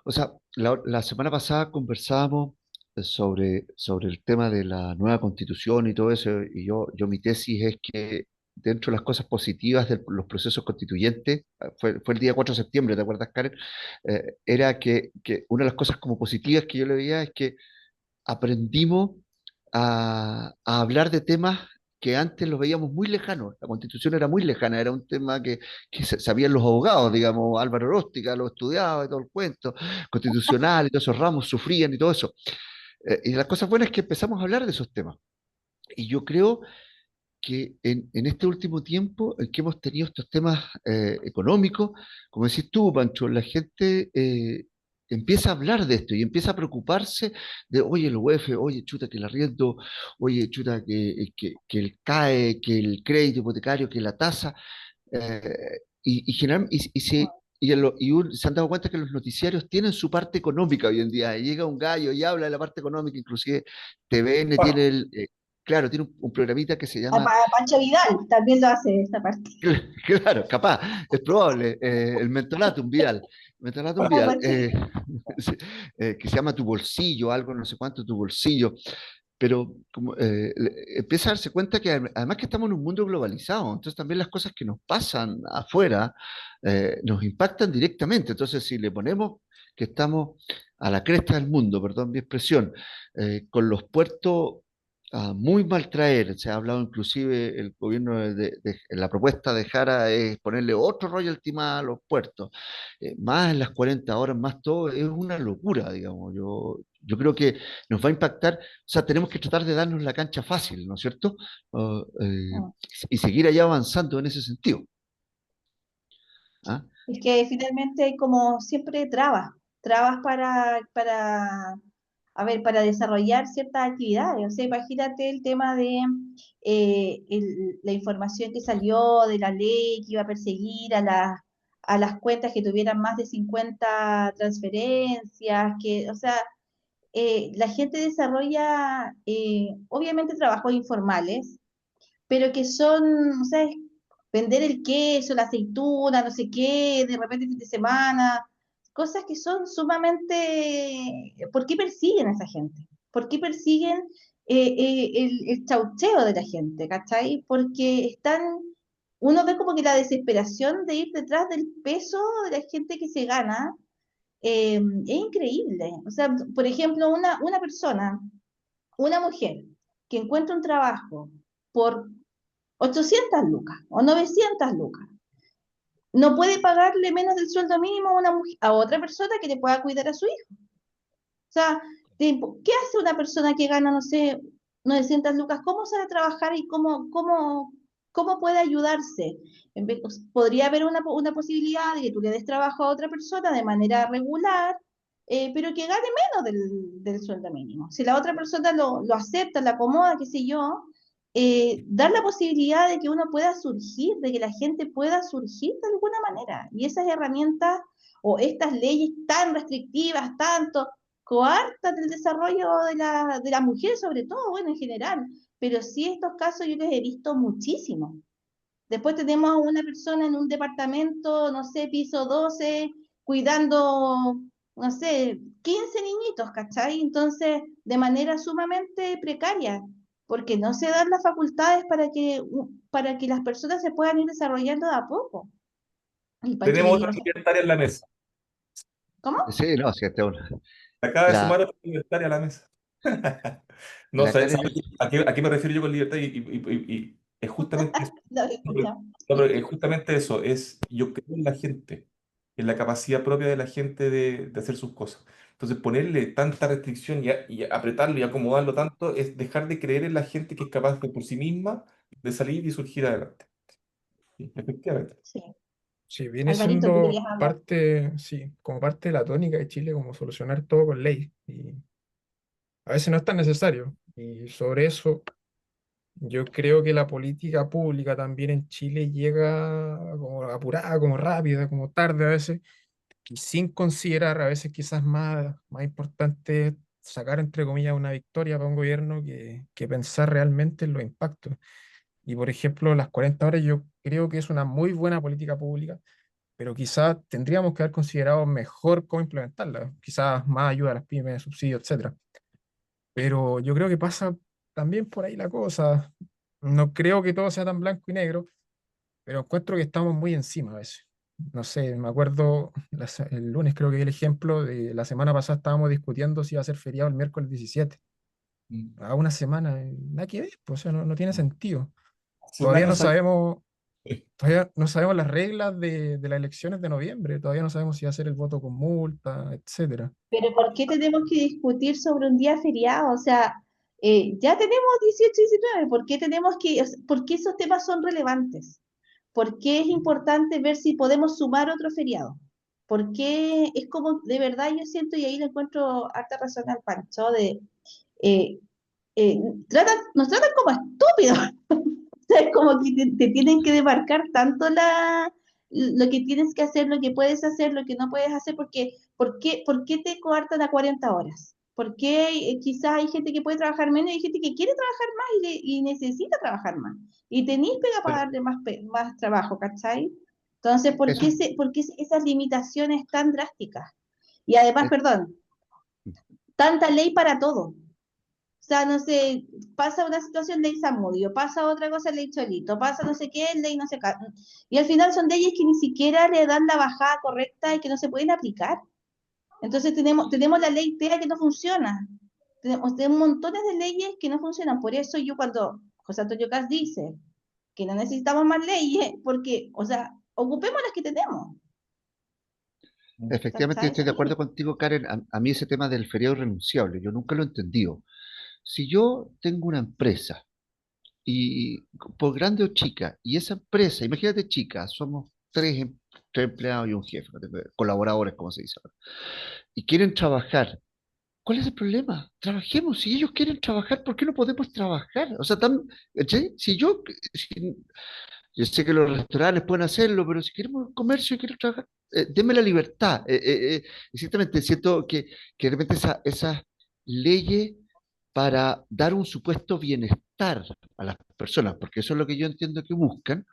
o sea, la semana pasada conversábamos sobre el tema de la nueva constitución y todo eso, y yo mi tesis es que dentro de las cosas positivas de los procesos constituyentes, fue el día 4 de septiembre, ¿te acuerdas, Karen? Era que una de las cosas como positivas que yo le veía es que aprendimos a hablar de temas que antes los veíamos muy lejanos. La constitución era muy lejana, era un tema que sabían los abogados, digamos, Álvaro Róstica lo estudiaba y todo el cuento, constitucional y todos esos ramos sufrían y todo eso. Y las cosas buenas es que empezamos a hablar de esos temas. Y yo creo que en este último tiempo en que hemos tenido estos temas económicos, como decís tú, Pancho, la gente empieza a hablar de esto y empieza a preocuparse de, oye, el UEF, oye, chuta, que el arriendo, oye, chuta, que el CAE, que el crédito hipotecario, que la tasa, se han dado cuenta que los noticiarios tienen su parte económica hoy en día. Llega un gallo y habla de la parte económica, inclusive TVN tiene claro, tiene un programita que se llama,
Pancho Vidal también lo hace esta parte.
claro, capaz, es probable, el Mentolatum Vidal, sí, que se llama Tu Bolsillo, algo no sé cuánto, Tu Bolsillo, pero como, empieza a darse cuenta que además que estamos en un mundo globalizado, entonces también las cosas que nos pasan afuera nos impactan directamente, entonces si le ponemos que estamos a la cresta del mundo, perdón mi expresión, con los puertos muy mal traer. Se ha hablado inclusive el gobierno la propuesta de Jara es ponerle otro royalty más a los puertos, más en las 40 horas, más todo, es una locura, digamos. Yo creo que nos va a impactar, o sea, tenemos que tratar de darnos la cancha fácil, ¿no es cierto?
Mm.
Y seguir allá avanzando en ese sentido. ¿Ah?
Es que finalmente hay como siempre trabas a ver, para desarrollar ciertas actividades. O sea, imagínate el tema de la información que salió de la ley que iba a perseguir a las cuentas que tuvieran más de 50 transferencias, o sea, la gente desarrolla, obviamente, trabajos informales, pero que son, o sea, vender el queso, la aceituna, no sé qué, de repente fin de semana, cosas que son sumamente... ¿Por qué persiguen a esa gente? ¿Por qué persiguen el chaucheo de la gente? ¿Cachai? Porque uno ve como que la desesperación de ir detrás del peso de la gente que se gana es increíble. O sea, por ejemplo, una persona, una mujer que encuentra un trabajo por 800 lucas o 900 lucas, no puede pagarle menos del sueldo mínimo a otra persona que le pueda cuidar a su hijo. O sea, ¿qué hace una persona que gana, no sé, 900 lucas? ¿Cómo sale a trabajar y cómo puede ayudarse? Podría haber una posibilidad de que tú le des trabajo a otra persona de manera regular, pero que gane menos del sueldo mínimo. Si la otra persona lo acepta, la acomoda, qué sé yo, dar la posibilidad de que uno pueda surgir, de que la gente pueda surgir de alguna manera. Y esas herramientas o estas leyes tan restrictivas, tanto coartan el desarrollo de la mujer, sobre todo, bueno, en general, pero sí estos casos yo les he visto muchísimo. Después tenemos a una persona en un departamento, no sé, piso 12 cuidando, no sé, 15 niñitos, ¿cachai? Entonces, de manera sumamente precaria, porque no se dan las facultades para que las personas se puedan ir desarrollando de a poco. Y Pancho
Tenemos
quería
otra
pasar.
libertaria en la mesa.
¿Cómo?
Sí, no, sí,
Acaba de
la,
sumar otra libertaria a la mesa. No,
la
¿sabes
Karen
sabes a qué me refiero yo con libertad? Y es justamente eso.
No,
No, pero-
escucha.
no, pero es justamente eso. Yo creo en la gente, en la capacidad propia de la gente de hacer sus cosas. Entonces, ponerle tanta restricción y apretarlo y acomodarlo tanto es dejar de creer en la gente que es capaz de por sí misma de salir y surgir adelante. Sí, efectivamente.
Sí.
Sí, viene
Alvarito, tú
siendo
querías hablar.
parte, sí, como parte de la tónica de Chile, como solucionar todo con ley. Y a veces no es tan necesario. Y sobre eso, yo creo que la política pública también en Chile llega como apurada, como rápida, como tarde a veces, y sin considerar a veces quizás más importante sacar entre comillas una victoria para un gobierno que pensar realmente en los impactos. Y por ejemplo, las 40 horas yo creo que es una muy buena política pública, pero quizás tendríamos que haber considerado mejor cómo implementarla, quizás más ayuda a las pymes, subsidios, etcétera. Pero yo creo que pasa también por ahí la cosa. No creo que todo sea tan blanco y negro, pero encuentro que estamos muy encima a veces. No sé, me acuerdo el lunes creo que vi el ejemplo de la semana pasada estábamos discutiendo si iba a ser feriado el miércoles 17.
Mm.
A una semana, nada que ver, pues, o sea, no tiene sentido.
Sí, una
Todavía no
cosa,
sabemos, todavía no sabemos las reglas de las elecciones de noviembre, todavía no sabemos si va a ser el voto con multa, etcétera.
Pero ¿por qué tenemos que discutir sobre un día feriado? O sea, ya tenemos 18 y 19, ¿por qué tenemos que, por qué esos temas son relevantes? ¿Por qué es importante ver si podemos sumar otro feriado? Porque es como, de verdad yo siento, y ahí le encuentro harta razón al Pancho, eh, eh, nos tratan como estúpidos. Sea, es como que te tienen que demarcar tanto lo que tienes que hacer, lo que puedes hacer, lo que no puedes hacer, porque por qué te coartan a 40 horas? Porque quizás hay gente que puede trabajar menos y hay gente que quiere trabajar más y necesita trabajar más. Y tenéis pega para
Pero
darle más trabajo, ¿cachai? Entonces,
eso,
por qué esas limitaciones tan drásticas? Y además,
es-
perdón, tanta ley para todo. O sea, no sé, pasa una situación ley Zamudio, pasa otra cosa ley Cholito, pasa no sé qué, ley no sé qué. Y al final son leyes que ni siquiera le dan la bajada correcta y que no se pueden aplicar. Entonces tenemos la ley TEA que no funciona. Tenemos montones de leyes que no funcionan. Por eso yo cuando José Antonio Caz dice que no necesitamos más leyes, porque, o sea, ocupemos las que tenemos.
efectivamente
¿Cachai?
estoy de acuerdo contigo, Karen. A mí ese tema del feriado irrenunciable, yo nunca lo he entendido. Si yo tengo una empresa, y por grande o chica, y esa empresa, imagínate chica, somos tres empleados y un jefe, ¿no? Colaboradores, como se dice ahora, y quieren trabajar. ¿Cuál es el problema? Trabajemos. Si ellos quieren trabajar, ¿por qué no podemos trabajar? O sea, ¿cachai? Yo sé que los restaurantes pueden hacerlo, pero si queremos comercio y quiero trabajar, denme la libertad. Exactamente, siento que de repente esas leyes para dar un supuesto bienestar a las personas, porque eso es lo que yo entiendo que buscan,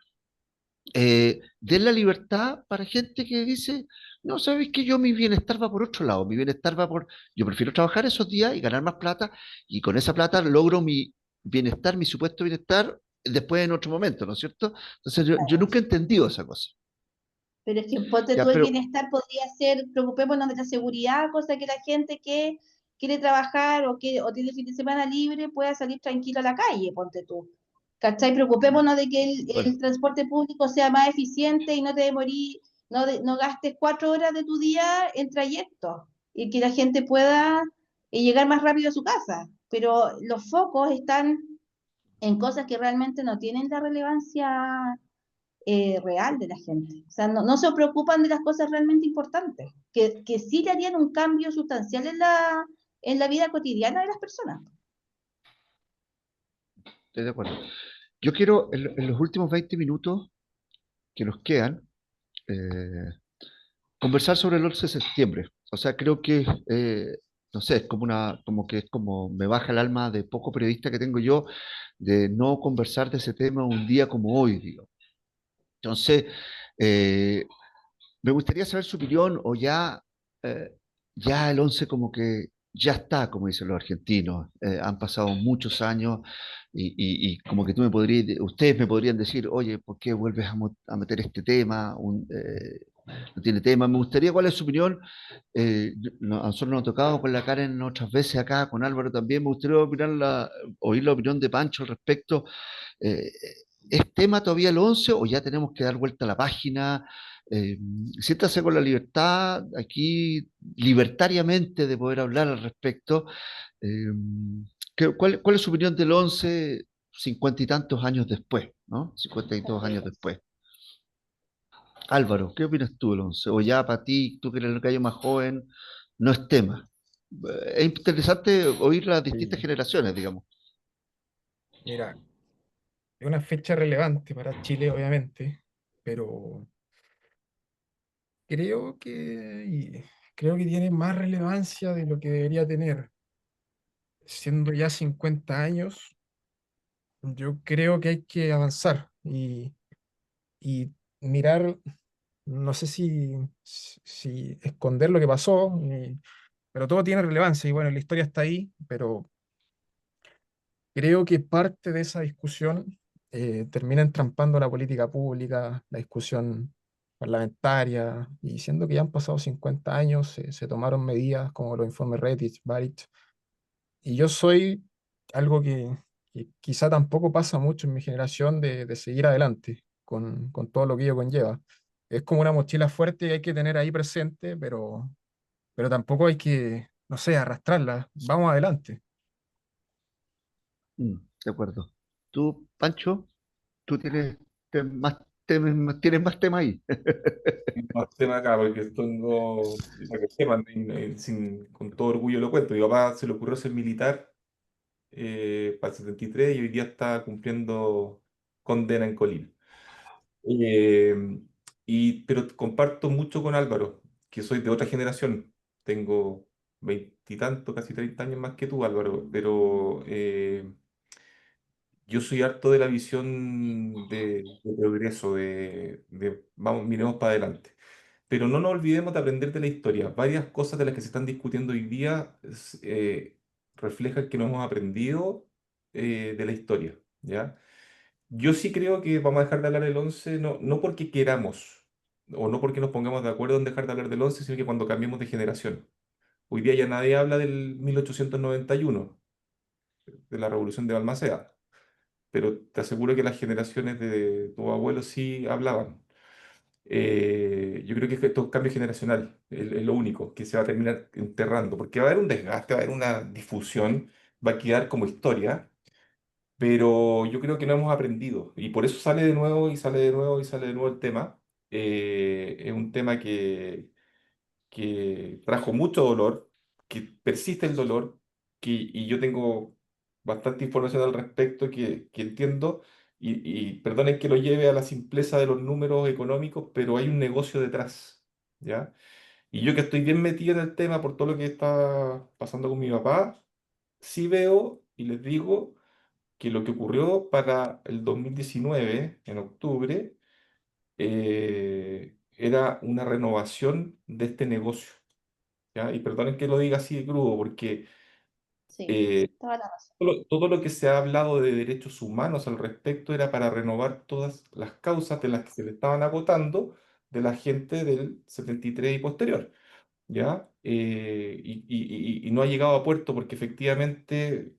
den la libertad para gente que dice, no, sabes que yo mi bienestar va por otro lado, mi bienestar va por, yo prefiero trabajar esos días y ganar más plata y con esa plata logro mi bienestar, mi supuesto bienestar después en otro momento, ¿no es cierto? Entonces yo nunca he entendido esa cosa.
Pero es que ponte tú
Ya,
el
pero
bienestar podría ser, preocupémonos de la seguridad, cosa que la gente que quiere trabajar o tiene fin de semana libre pueda salir tranquilo a la calle, ponte tú. ¿Cachai? Preocupémonos de que
bueno,
el transporte público sea más eficiente y no te demorí, no gastes 4 horas de tu día en trayecto y que la gente pueda llegar más rápido a su casa. Pero los focos están en cosas que realmente no tienen la relevancia real de la gente. O sea, no se preocupan de las cosas realmente importantes, que sí le harían un cambio sustancial en la vida cotidiana de las personas.
estoy de acuerdo. Yo quiero, en los últimos 20 minutos que nos quedan, eh, conversar sobre el 11 de septiembre. O sea, creo que, no sé, es como como que es como me baja el alma de poco periodista que tengo yo de no conversar de ese tema un día como hoy, digo. Entonces, eh, me gustaría saber su opinión o eh, ya el 11 como que ya está, como dicen los argentinos. Han pasado muchos años y como que ustedes me podrían decir, oye, ¿por qué vuelves a meter este tema? No tiene tema. Me gustaría, ¿cuál es su opinión? A nosotros nos ha tocado con la Karen otras veces acá, con Álvaro también. Me gustaría oír la opinión de Pancho al respecto. Eh, ¿Es tema todavía el 11 o ya tenemos que dar vuelta a la página? Eh, Siéntase con la libertad aquí, libertariamente, de poder hablar al respecto. Eh, ¿Cuál es su opinión del 11 50 y tantos años después, ¿no? 50 y tantos años después. Álvaro, ¿qué opinas tú del 11? O ya para ti, tú que eres el gallo más joven, no es tema. Es interesante oír las distintas
Sí.
generaciones, digamos.
Mira, es una fecha relevante para Chile, obviamente, pero creo creo que tiene más relevancia de lo que debería tener. Siendo ya 50 años, yo creo que hay que avanzar y mirar, no sé si esconder lo que pasó, pero todo tiene relevancia y bueno, la historia está ahí, pero creo que parte de esa discusión termina entrampando la política pública, la discusión parlamentaria, y siendo que ya han pasado 50 años, se tomaron medidas como los informes Rettich, Barich, y yo soy algo que quizá tampoco pasa mucho en mi generación de seguir adelante con todo lo que ello conlleva. Es como una mochila fuerte que hay que tener ahí presente, pero tampoco hay que, no sé, arrastrarla. Vamos adelante.
Mm, de acuerdo. Tú, Pancho, tú tienes tienes más tema ahí.
Más tema acá, porque tengo, para que sepan, con todo orgullo lo cuento. Mi papá se le ocurrió ser militar para el 73 y hoy día está cumpliendo condena en Colina. Eh, pero comparto mucho con Álvaro, que soy de otra generación. Tengo veintitantos, casi 30 años más que tú, Álvaro, pero yo soy harto de la visión de progreso, vamos, miremos para adelante. Pero no nos olvidemos de aprender de la historia. Varias cosas de las que se están discutiendo hoy día reflejan que no hemos aprendido de la historia, ¿ya? Yo sí creo que vamos a dejar de hablar del 11 no porque queramos, o no porque nos pongamos de acuerdo en dejar de hablar del 11 sino que cuando cambiemos de generación. Hoy día ya nadie habla del 1891, de la Revolución de Balmaceda, pero te aseguro que las generaciones de tu abuelo sí hablaban. Yo creo que esto es un cambio generacional, es lo único que se va a terminar enterrando, porque va a haber un desgaste, va a haber una difusión, va a quedar como historia, pero yo creo que no hemos aprendido, y por eso sale de nuevo y sale de nuevo y sale de nuevo el tema. Es un tema que trajo mucho dolor, que persiste el dolor, y yo tengo bastante información al respecto que entiendo, y perdonen que lo lleve a la simpleza de los números económicos, pero hay un negocio detrás, ¿ya? Y yo que estoy bien metido en el tema por todo lo que está pasando con mi papá, sí veo y les digo que lo que ocurrió para el 2019, en octubre, era una renovación de este negocio. ¿Ya? Y perdonen que lo diga así de crudo, porque
Sí,
eh,
toda la razón.
todo lo que se ha hablado de derechos humanos al respecto era para renovar todas las causas de las que se le estaban agotando de la gente del 73 y posterior. ¿Ya? Y no ha llegado a puerto porque efectivamente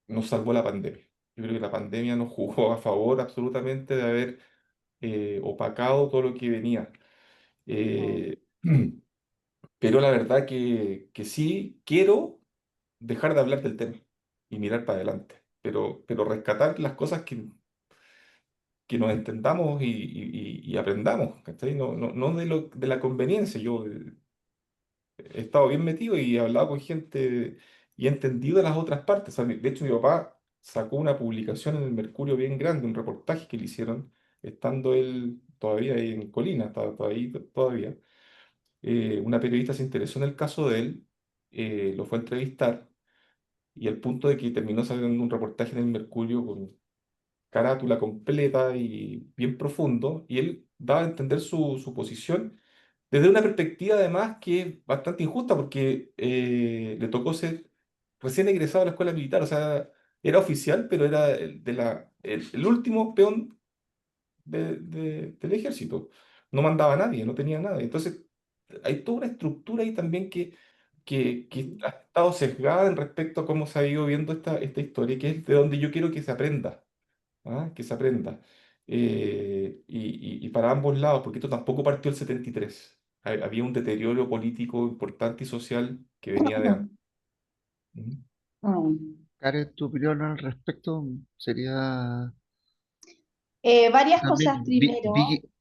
nos salvó la pandemia. Yo creo que la pandemia nos jugó a favor absolutamente de haber opacado todo lo que venía.
Mm,
Eh, pero la verdad que sí quiero dejar de hablar del tema y mirar para adelante, pero rescatar las cosas que nos entendamos y aprendamos, ¿cachai? No de la conveniencia. Yo he estado bien metido y he hablado con gente y he entendido las otras partes. O sea, de hecho, mi papá sacó una publicación en el Mercurio bien grande, un reportaje que le hicieron, estando él todavía ahí en Colina, estaba ahí todavía. Una periodista se interesó en el caso de él, lo fue a entrevistar y al punto de que terminó saliendo un reportaje en el Mercurio con carátula completa y bien profundo, y él daba a entender su posición desde una perspectiva además que es bastante injusta porque le tocó ser recién egresado de la escuela militar, o sea, era oficial, pero era el último peón del ejército. No mandaba a nadie, no tenía nada. Entonces, hay toda una estructura ahí también que ha estado sesgada en respecto a cómo se ha ido viendo esta historia, que es de donde yo quiero que se aprenda. ¿Ah? Que se aprenda. Y para ambos lados, porque esto tampoco partió el 73. Había un deterioro político importante y social que venía de antes. Ujú.
mm.
Karen, tu opinión al respecto sería
Varias
también
cosas primero.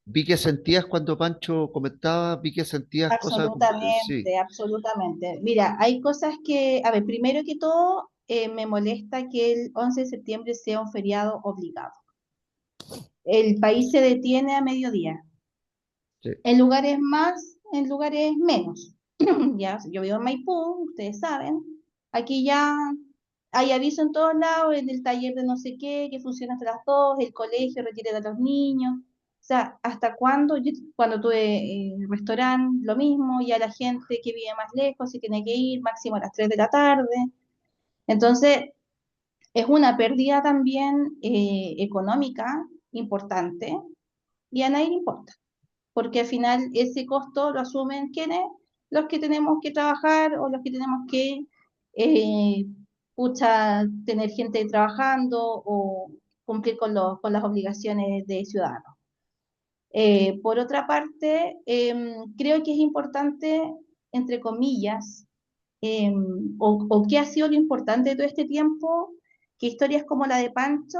vi que sentías cuando Pancho comentaba, vi que sentías cosas, sí,
Absolutamente, absolutamente. Mira, hay cosas que, a ver, primero que todo, me molesta que el 11 de septiembre sea un feriado obligado. El país se detiene a mediodía,
sí,
en lugares más, en lugares menos. Ya, yo vivo en Maipú, ustedes saben, aquí ya hay aviso en todos lados, en el taller de no sé qué, que funciona hasta las 2, el colegio retira a los niños. O sea, ¿hasta cuándo? Yo, cuando tuve restaurante, lo mismo, ya la gente que vive más lejos y tiene que ir máximo a las 3 de la tarde. Entonces, es una pérdida también económica importante y a nadie le importa, porque al final ese costo lo asumen quienes, los que tenemos que trabajar o los que tenemos que eh, tener gente trabajando o cumplir con las obligaciones de ciudadanos. Por otra parte, creo que es importante, entre comillas, o qué ha sido lo importante de todo este tiempo, que historias como la de Pancho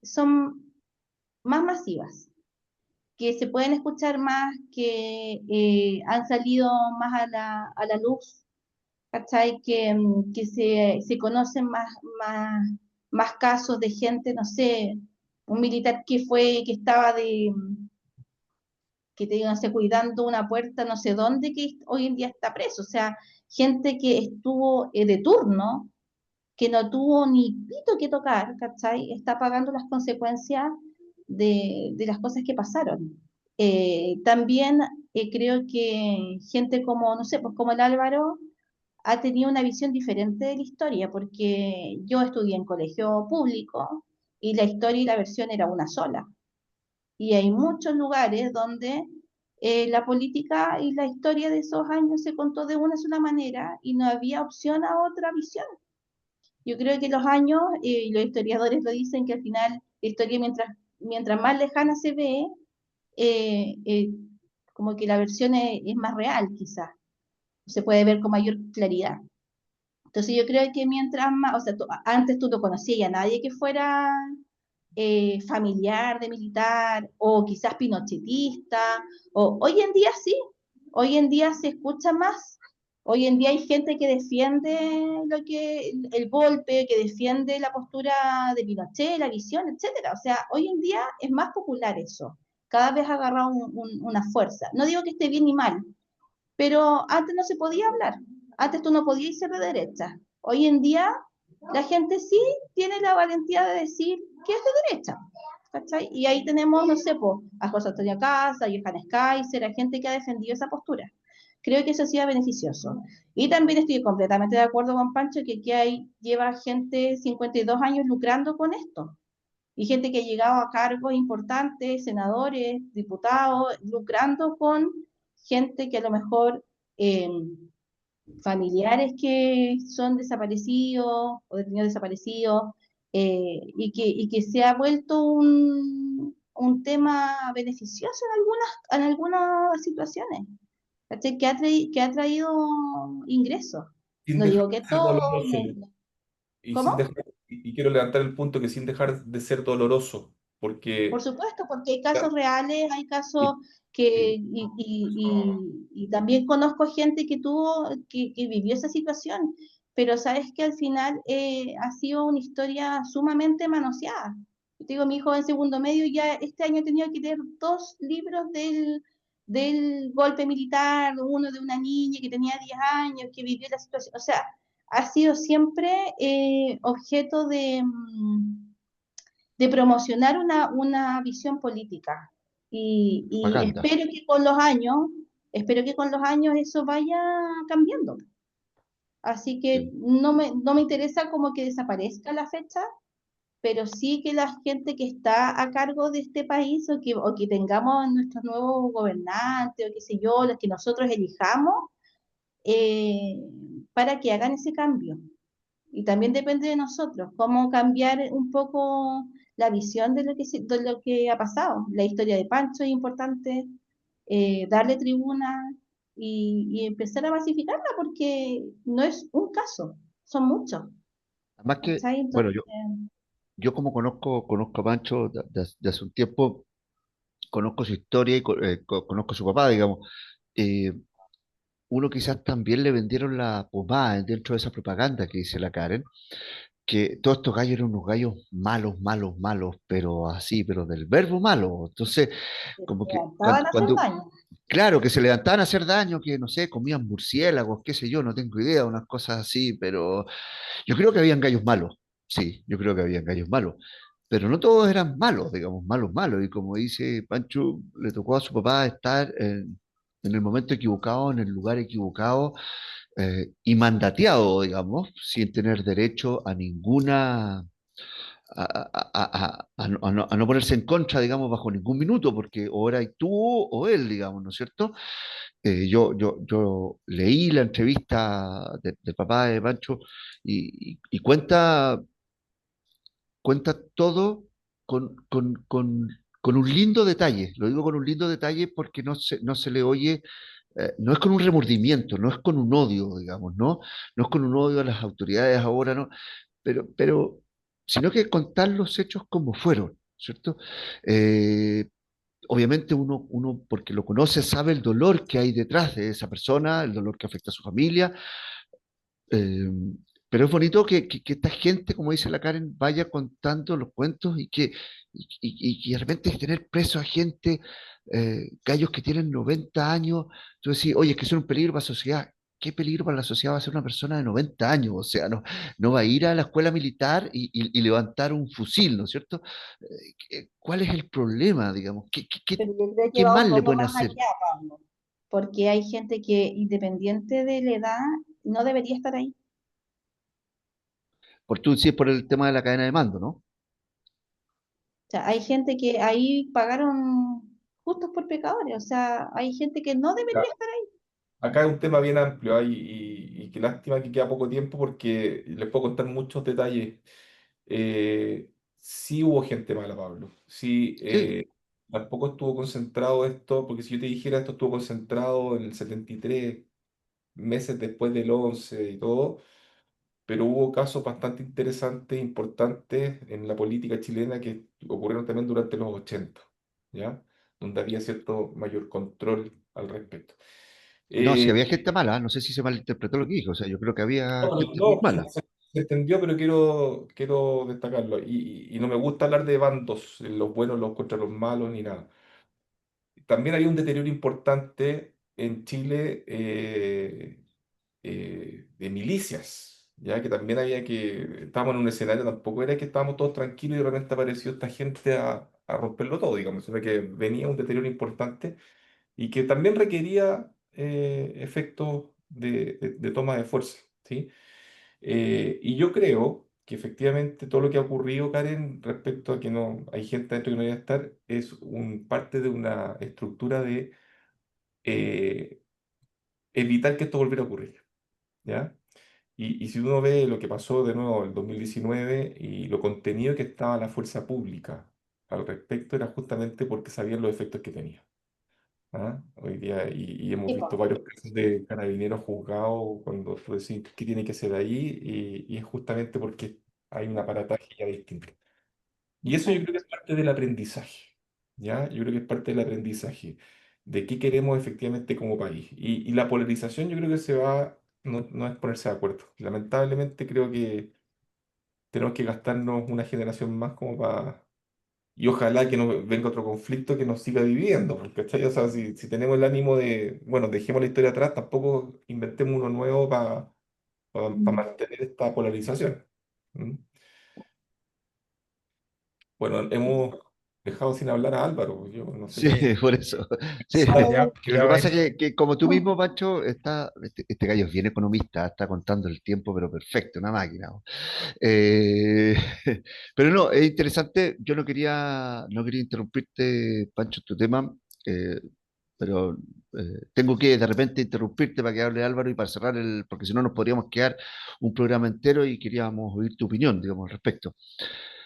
son más masivas, que se pueden escuchar más, que han salido más a la luz, ¿cachai? Que se conocen más casos de gente, no sé, un militar que estaba que te digo, no sé, cuidando una puerta no sé dónde, que hoy en día está preso, o sea, gente que estuvo de turno, que no tuvo ni pito que tocar, ¿cachai? Está pagando las consecuencias de las cosas que pasaron. También creo que gente como, no sé, pues como el Álvaro ha tenido una visión diferente de la historia, porque yo estudié en colegio público y la historia y la versión era una sola. Y hay muchos lugares donde la política y la historia de esos años se contó de una sola manera y no había opción a otra visión. Yo creo que los años, y los historiadores lo dicen, que al final la historia mientras más lejana se ve, eh, eh, como que la versión es más real quizás, se puede ver con mayor claridad. Entonces yo creo que mientras más, o sea, antes tú no conocías a nadie que fuera familiar de militar o quizás pinochetista, o hoy en día sí, hoy en día se escucha más, hoy en día hay gente que defiende el golpe, que defiende la postura de Pinochet, la visión, etcétera. O sea, hoy en día es más popular eso, cada vez ha agarrado una fuerza. No digo que esté bien ni mal, pero antes no se podía hablar, antes tú no podías ser de derecha. Hoy en día la gente sí tiene la valentía de decir que es de derecha, ¿cachai? Y ahí tenemos, no sé, po, a José Antonio Casa, a Johannes Kaiser, a gente que ha defendido esa postura. Creo que eso sí es beneficioso. Y también estoy completamente de acuerdo con Pancho que aquí lleva gente 52 años lucrando con esto. Y gente que ha llegado a cargos importantes, senadores, diputados, lucrando con gente que a lo mejor eh, familiares que son desaparecidos o detenidos desaparecidos, y que se ha vuelto un tema beneficioso en algunas situaciones, ¿cachai? Que ha traído ingresos.
Sin
No
dejar
digo que
de ser
todo,
doloroso. Y sin
¿cómo?
dejar, y quiero levantar el punto que sin dejar de ser doloroso,
Por
porque
supuesto, porque hay casos reales, hay casos
y-
que,
y-
y también conozco gente que que vivió esa situación, pero sabes que al final ha sido una historia sumamente manoseada. Yo te digo, mi hijo en segundo medio ya este año ha tenido que leer 2 libros del golpe militar, uno de una niña que tenía 10 años, que vivió la situación, o sea, ha sido siempre objeto de promocionar una visión política. Y
propaganda.
espero que con los años eso vaya cambiando. Así que
Sí.
no me interesa como que desaparezca la fecha, pero sí que la gente que está a cargo de este país o que tengamos nuestros nuevos gobernantes o qué sé yo, los que nosotros elijamos, eh, para que hagan ese cambio. Y también depende de nosotros, cómo cambiar un poco la visión de lo que ha pasado. La historia de Pancho es importante, darle tribuna y empezar a masificarla porque no es un caso, son muchos.
Además que,
¿Cachai?
bueno,
Entonces,
yo como conozco a Pancho de hace un tiempo, conozco su historia y conozco a su papá, digamos. Eh, Uno quizás también le vendieron la pomada dentro de esa propaganda que dice la Karen, que todos estos gallos eran unos gallos malos, malos, malos, pero así, pero del verbo malo. Entonces,
Se
como que
levantaban a hacer
cuando,
daño.
claro, que se levantaban a hacer daño, que no sé, comían murciélagos, qué sé yo, no tengo idea, unas cosas así, pero yo creo que habían gallos malos, sí, yo creo que habían gallos malos, pero no todos eran malos, digamos, malos, malos. Y como dice Pancho, le tocó a su papá estar en el momento equivocado, en el lugar equivocado, y mandateado, digamos, sin tener derecho a ninguna, a no ponerse en contra, digamos, bajo ningún minuto, porque o eras tú o él, digamos, ¿no es cierto? Yo leí la entrevista del papá de Pancho y cuenta todo con un lindo detalle. Lo digo con un lindo detalle porque no se le oye, no es con un remordimiento, no es con un odio, digamos, ¿no? No es con un odio a las autoridades ahora, ¿no? Pero sino que contar los hechos como fueron, ¿cierto? Eh, Obviamente uno, porque lo conoce, sabe el dolor que hay detrás de esa persona, el dolor que afecta a su familia, eh, pero es bonito que esta gente, como dice la Karen, vaya contando los cuentos y que de repente tener preso a gente, gallos que tienen 90 años, tú decís, oye, es que son un peligro para la sociedad. ¿Qué peligro para la sociedad va a ser una persona de 90 años? O sea, no va a ir a la escuela militar y levantar un fusil, ¿no es cierto? ¿Cuál es el problema, digamos?
Pero yo creo que
¿Qué
va un
mal le
poco
pueden
más
hacer?
allá, Pablo, porque hay gente que independiente de la edad no debería estar ahí.
Por tú decís por el tema de la cadena de mando, ¿no?
O sea, hay gente que ahí pagaron justos por pecadores, o sea, hay gente que no debería estar ahí.
Acá es un tema bien amplio, y qué lástima que queda poco tiempo porque les puedo contar muchos detalles. Sí hubo gente mala, Pablo. Sí,
Sí,
tampoco estuvo concentrado esto, porque si yo te dijera esto estuvo concentrado en el 73, meses después del 11 y todo, pero hubo casos bastante interesantes, importantes en la política chilena que ocurrieron también durante los 80, ¿ya? Donde había cierto mayor control al respecto.
no, si
Eh,
había gente mala, no sé si se malinterpretó lo que dijo, o sea, yo creo que había
No,
gente muy
no,
mala.
se entendió, pero quiero destacarlo. Y no me gusta hablar de bandos, los buenos los contra los malos, ni nada. También había un deterioro importante en Chile, de milicias, ya que también estábamos en un escenario, tampoco era que estábamos todos tranquilos y de repente apareció esta gente a romperlo todo, digamos, sino que venía un deterioro importante y que también requería efectos de toma de fuerza, ¿sí? Y yo creo que efectivamente todo lo que ha ocurrido, Karen, respecto a que no hay gente dentro que no debe estar, es parte de una estructura de eh, evitar que esto volviera a ocurrir, ¿ya? Y si uno ve lo que pasó de nuevo en el 2019 y lo contenido que estaba la fuerza pública al respecto, era justamente porque sabían los efectos que tenía. ¿Ah? Hoy día, y hemos
Sí,
visto
po.
varios casos de carabineros juzgados cuando tú decís qué tiene que hacer ahí, y es justamente porque hay un aparataje ya distinto. Y eso yo creo
Exacto.
que es parte del aprendizaje, ¿ya? Yo creo que es parte del aprendizaje de qué queremos efectivamente como país. Y la polarización yo creo que no es ponerse de acuerdo. Lamentablemente creo que tenemos que gastarnos una generación más como para... Y ojalá que no venga otro conflicto que nos siga dividiendo, porque, ¿cachai? O sea, si tenemos el ánimo de, bueno, dejemos la historia atrás, tampoco inventemos uno nuevo para mantener esta polarización. ¿Mm? Bueno, hemos dejado sin hablar a Álvaro, yo no sé
Sí,
qué.
Sí,
por eso. Sí,
sí,
Vamos,
quería,
lo que
quería
pasa
ver.
es que como tú mismo, Pancho, este gallo es bien economista, está contando el tiempo, pero perfecto, una máquina. ¿No? Eh, pero no, es interesante, yo no quería interrumpirte, Pancho, tu tema, eh, pero tengo que de repente interrumpirte para que hable Álvaro y para cerrar porque si no nos podríamos quedar un programa entero y queríamos oír tu opinión, digamos, al respecto.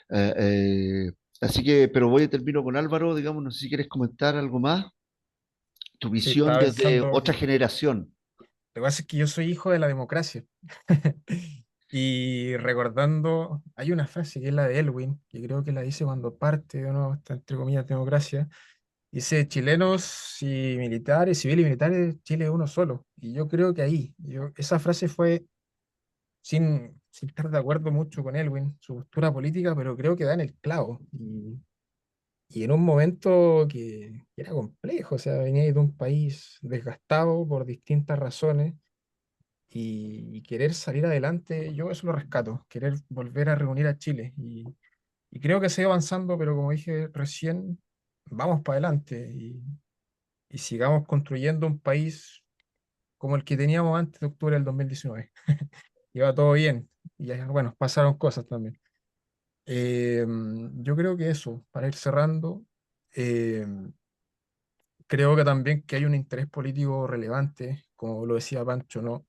Eh, eh, Así que, pero voy a termino con Álvaro, digamos, no sé si quieres comentar algo más, tu
Sí,
visión
estaba
desde
pensando,
otra generación.
lo que pasa es que yo soy hijo de la democracia. Y recordando, hay una frase que es la de Elwin, que creo que la dice cuando parte de nuevo esta, entre comillas, democracia, Dice chilenos y militares, civiles y militares, Chile es uno solo. Y yo creo que ahí, esa frase fue sin estar de acuerdo mucho con Elwin, su postura política, pero creo que da en el clavo. Y en un momento que era complejo, o sea, venía de un país desgastado por distintas razones y querer salir adelante, yo eso lo rescato, querer volver a reunir a Chile. Y creo que sigue avanzando, pero como dije recién, vamos para adelante y sigamos construyendo un país como el que teníamos antes de octubre del 2019. Iba todo bien y ya, bueno, pasaron cosas también. Yo creo que eso, para ir cerrando, eh, creo que también que hay un interés político relevante, como lo decía Pancho, ¿no?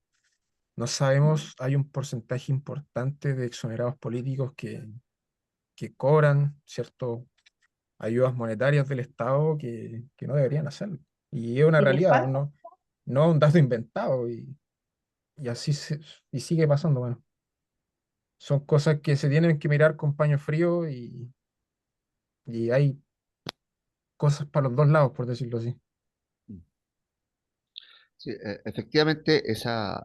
No sabemos, hay un porcentaje importante de exonerados políticos que cobran, ¿cierto? Ayudas monetarias del Estado que no deberían hacerlo. Y es una
Y les
realidad,
falta,
no un dato inventado y así y sigue pasando. Bueno, son cosas que se tienen que mirar con paño frío y hay cosas para los dos lados, por decirlo así.
Sí, efectivamente, esa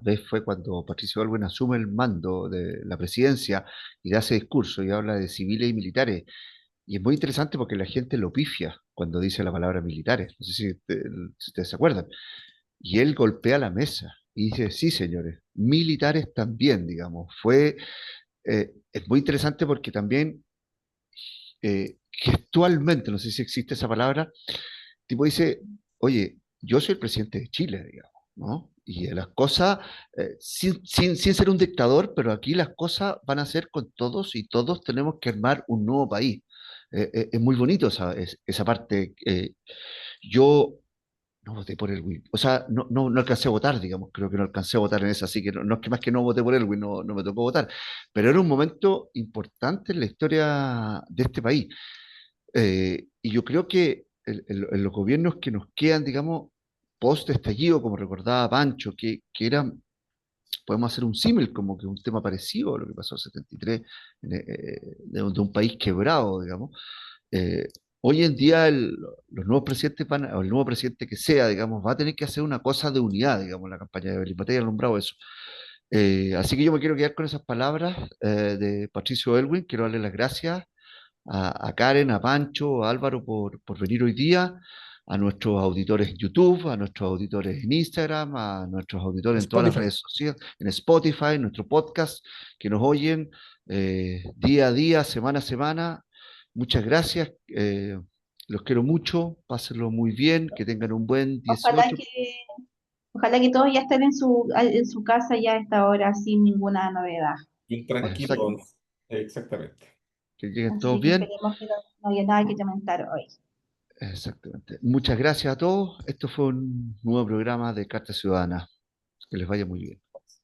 vez fue cuando Patricio Aylwin asume el mando de la presidencia y da ese discurso y habla de civiles y militares. Y es muy interesante porque la gente lo pifia cuando dice la palabra militares. No sé si ustedes se acuerdan. Y él golpea la mesa y dice, sí, señores, militares también, digamos. Es muy interesante porque también gestualmente, no sé si existe esa palabra, tipo dice, oye, yo soy el presidente de Chile, digamos, ¿no? Y las cosas, sin ser un dictador, pero aquí las cosas van a ser con todos y todos tenemos que armar un nuevo país. Es muy bonito esa parte. Yo no voté por el Win. O sea, no alcancé a votar, digamos. Creo que no alcancé a votar en esa, así que no es que más que no voté por el Win, no me tocó votar. Pero era un momento importante en la historia de este país. Y yo creo que en los gobiernos que nos quedan, digamos, post estallido, como recordaba Pancho, que eran, podemos hacer un símil, como que un tema parecido a lo que pasó en el 73, de un país quebrado, digamos. Eh, Hoy en día los nuevos presidentes o el nuevo presidente que sea, digamos, va a tener que hacer una cosa de unidad, digamos, la campaña de Evelyn Matei ha nombrado eso. Así que yo me quiero quedar con esas palabras de Patricio Elwin. Quiero darle las gracias a Karen, a Pancho, a Álvaro por venir hoy día, a nuestros auditores en YouTube, a nuestros auditores en Instagram, a nuestros auditores en todas las
Spotify.
redes sociales, en Spotify, en nuestro podcast, que nos oyen día a día, semana a semana. Muchas gracias. Los quiero mucho, pásenlo muy bien, que tengan un buen
ojalá
18.
que, ojalá que todos ya estén en su casa ya a esta hora sin ninguna novedad.
Bien
Exact-
tranquilo, exactamente.
que lleguen todos
Así que
bien.
esperemos que no haya nada que lamentar hoy.
Exactamente. Muchas gracias a todos. Esto fue un nuevo programa de Carta Ciudadana. Que les vaya muy bien.